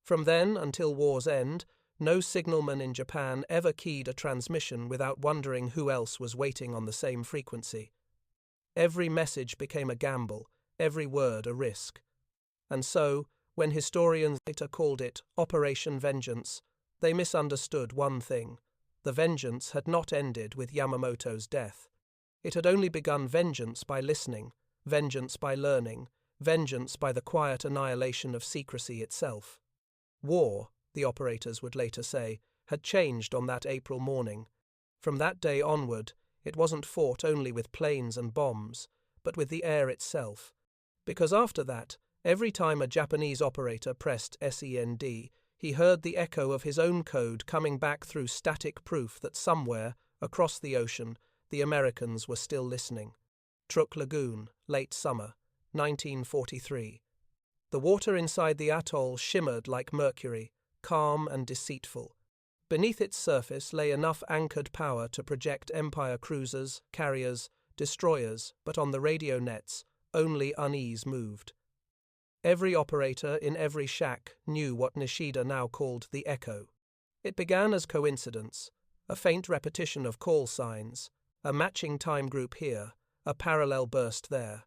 From then until war's end, no signalman in Japan ever keyed a transmission without wondering who else was waiting on the same frequency. Every message became a gamble, every word a risk. And so, when historians later called it Operation Vengeance, they misunderstood one thing. The vengeance had not ended with Yamamoto's death. It had only begun vengeance by listening, vengeance by learning, vengeance by the quiet annihilation of secrecy itself. War, the operators would later say, had changed on that April morning. From that day onward, It wasn't fought only with planes and bombs, but with the air itself. Because after that, every time a Japanese operator pressed SEND, he heard the echo of his own code coming back through static proof that somewhere, across the ocean, the Americans were still listening. Truk Lagoon, late summer, 1943. The water inside the atoll shimmered like mercury, calm and deceitful. Beneath its surface lay enough anchored power to project Empire cruisers, carriers, destroyers, but on the radio nets, only unease moved. Every operator in every shack knew what Nishida now called the echo. It began as coincidence, a faint repetition of call signs, a matching time group here, a parallel burst there.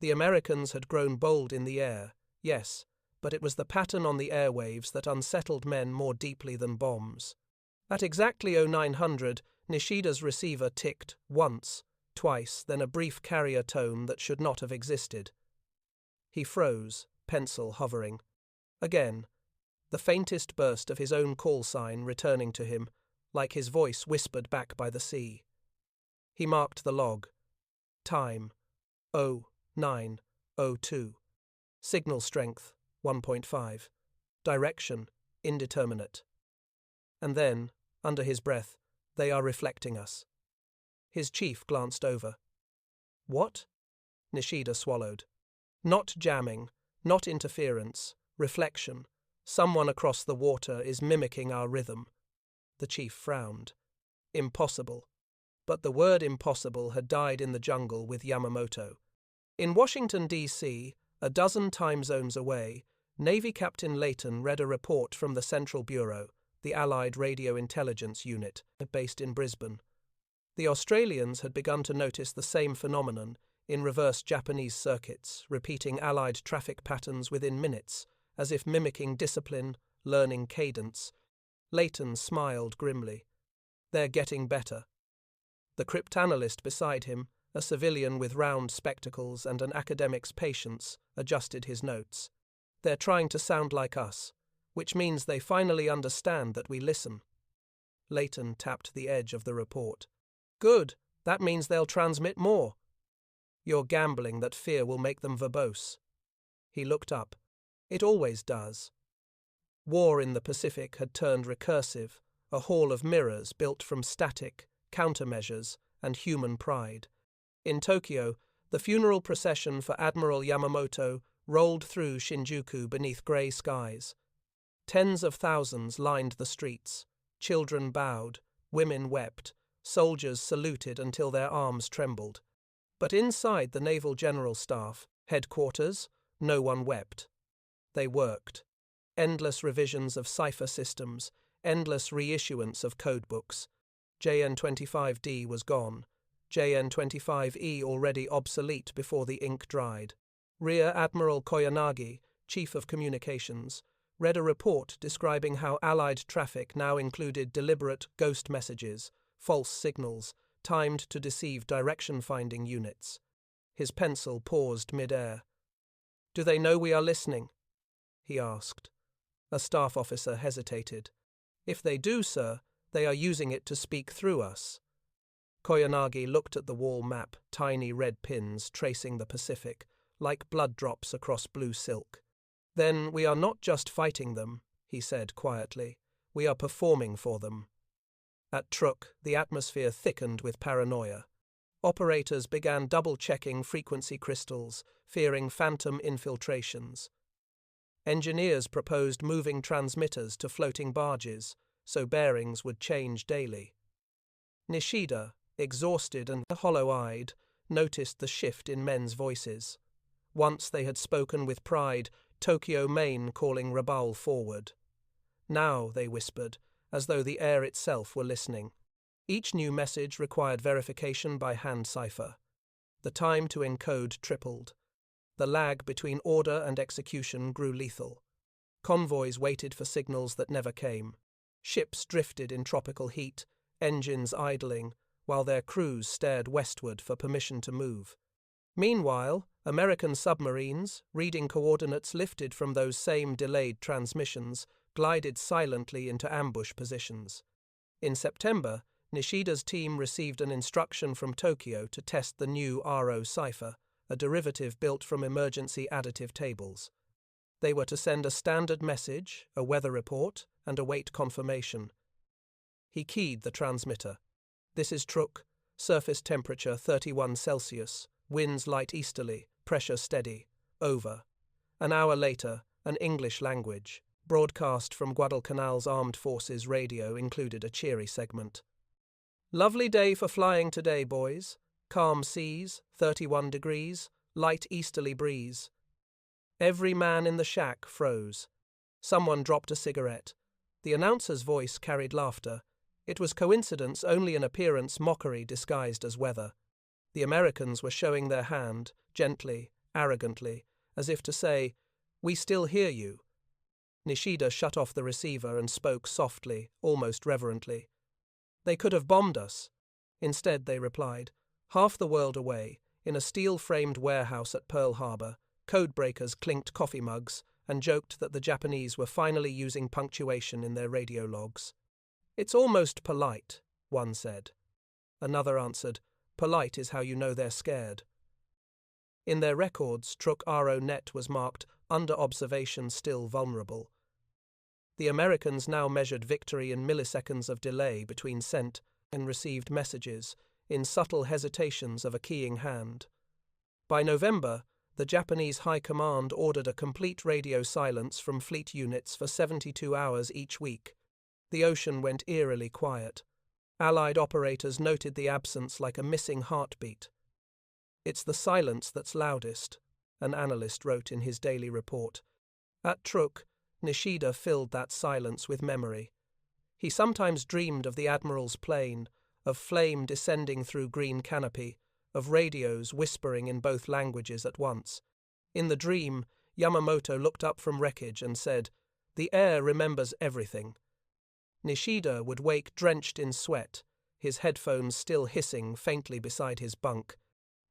The Americans had grown bold in the air, yes, but it was the pattern on the airwaves that unsettled men more deeply than bombs. At exactly 0900, Nishida's receiver ticked once, twice, then a brief carrier tone that should not have existed. He froze, pencil hovering. Again, the faintest burst of his own call sign returning to him, like his voice whispered back by the sea. He marked the log. Time, 09:02. Signal strength, 1.5. Direction, indeterminate. And then, under his breath, they are reflecting us. His chief glanced over. What? Nishida swallowed. Not jamming, not interference, reflection. Someone across the water is mimicking our rhythm. The chief frowned. Impossible. But the word impossible had died in the jungle with Yamamoto. In Washington, D.C., a dozen time zones away, Navy Captain Layton read a report from the Central Bureau, the Allied Radio Intelligence Unit, based in Brisbane. The Australians had begun to notice the same phenomenon in reverse Japanese circuits, repeating Allied traffic patterns within minutes, as if mimicking discipline, learning cadence. Layton smiled grimly. They're getting better. The cryptanalyst beside him, a civilian with round spectacles and an academic's patience, adjusted his notes. They're trying to sound like us, which means they finally understand that we listen. Layton tapped the edge of the report. Good, that means they'll transmit more. You're gambling that fear will make them verbose. He looked up. It always does. War in the Pacific had turned recursive, a hall of mirrors built from static, countermeasures, and human pride. In Tokyo, the funeral procession for Admiral Yamamoto rolled through Shinjuku beneath grey skies. Tens of thousands lined the streets. Children bowed, women wept, soldiers saluted until their arms trembled. But inside the Naval General Staff, headquarters, no one wept. They worked. Endless revisions of cipher systems, endless reissuance of codebooks. JN-25D was gone. JN-25E already obsolete before the ink dried. Rear Admiral Koyanagi, Chief of Communications, read a report describing how Allied traffic now included deliberate ghost messages, false signals, timed to deceive direction-finding units. His pencil paused mid-air. Do they know we are listening? He asked. A staff officer hesitated. If they do, sir, they are using it to speak through us. Koyanagi looked at the wall map, tiny red pins tracing the Pacific, like blood drops across blue silk. Then we are not just fighting them, he said quietly. We are performing for them. At Truk, the atmosphere thickened with paranoia. Operators began double-checking frequency crystals, fearing phantom infiltrations. Engineers proposed moving transmitters to floating barges, so bearings would change daily. Nishida, exhausted and hollow-eyed, noticed the shift in men's voices. Once they had spoken with pride, Tokyo, Maine calling Rabaul forward. Now, they whispered, as though the air itself were listening. Each new message required verification by hand cipher. The time to encode tripled. The lag between order and execution grew lethal. Convoys waited for signals that never came. Ships drifted in tropical heat, engines idling, while their crews stared westward for permission to move. Meanwhile, American submarines, reading coordinates lifted from those same delayed transmissions, glided silently into ambush positions. In September, Nishida's team received an instruction from Tokyo to test the new RO cipher, a derivative built from emergency additive tables. They were to send a standard message, a weather report, and await confirmation. He keyed the transmitter. "This is Truk. Surface temperature 31 Celsius. Winds light easterly. Pressure steady. Over." An hour later, an English language broadcast from Guadalcanal's armed forces radio included a cheery segment. "Lovely day for flying today, boys. Calm seas, 31 degrees, light easterly breeze." Every man in the shack froze. Someone dropped a cigarette. The announcer's voice carried laughter. It was coincidence, only an appearance, mockery disguised as weather. The Americans were showing their hand, gently, arrogantly, as if to say, "We still hear you." Nishida shut off the receiver and spoke softly, almost reverently. "They could have bombed us." Instead, they replied, "Half the world away, in a steel-framed warehouse at Pearl Harbor, codebreakers clinked coffee mugs and joked that the Japanese were finally using punctuation in their radio logs." "It's almost polite," one said. Another answered, "Polite is how you know they're scared." In their records, Truk RO net was marked "under observation, still vulnerable." The Americans now measured victory in milliseconds of delay between sent and received messages, in subtle hesitations of a keying hand. By November, the Japanese High Command ordered a complete radio silence from fleet units for 72 hours each week. The ocean went eerily quiet. Allied operators noted the absence like a missing heartbeat. "It's the silence that's loudest," an analyst wrote in his daily report. At Truk, Nishida filled that silence with memory. He sometimes dreamed of the Admiral's plane, of flame descending through green canopy, of radios whispering in both languages at once. In the dream, Yamamoto looked up from wreckage and said, "The air remembers everything." Nishida would wake drenched in sweat, his headphones still hissing faintly beside his bunk.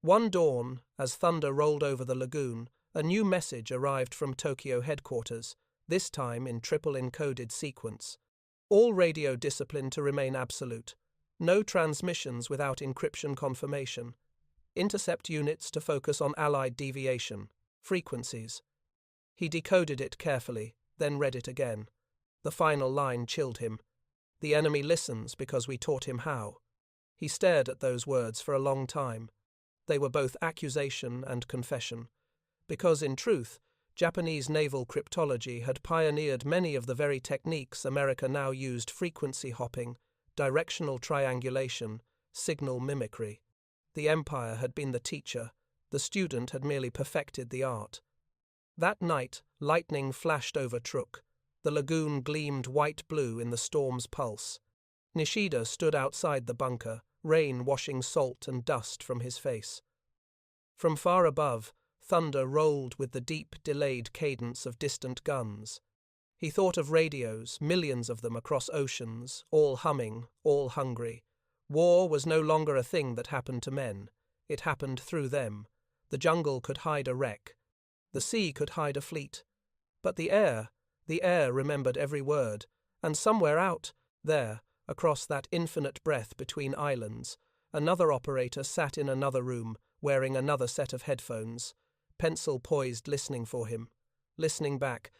One dawn, as thunder rolled over the lagoon, a new message arrived from Tokyo headquarters, this time in triple encoded sequence. All radio discipline to remain absolute. No transmissions without encryption confirmation. Intercept units to focus on Allied deviation, frequencies. He decoded it carefully, then read it again. The final line chilled him. "The enemy listens because we taught him how." He stared at those words for a long time. They were both accusation and confession. Because, in truth, Japanese naval cryptology had pioneered many of the very techniques America now used: frequency hopping, directional triangulation, signal mimicry. The Empire had been the teacher, the student had merely perfected the art. That night, lightning flashed over Truk. The lagoon gleamed white-blue in the storm's pulse. Nishida stood outside the bunker, rain washing salt and dust from his face. From far above, thunder rolled with the deep, delayed cadence of distant guns. He thought of radios, millions of them across oceans, all humming, all hungry. War was no longer a thing that happened to men. It happened through them. The jungle could hide a wreck. The sea could hide a fleet. But the air remembered every word, and somewhere out there, across that infinite breadth between islands, another operator sat in another room, wearing another set of headphones, pencil poised, listening for him, listening back,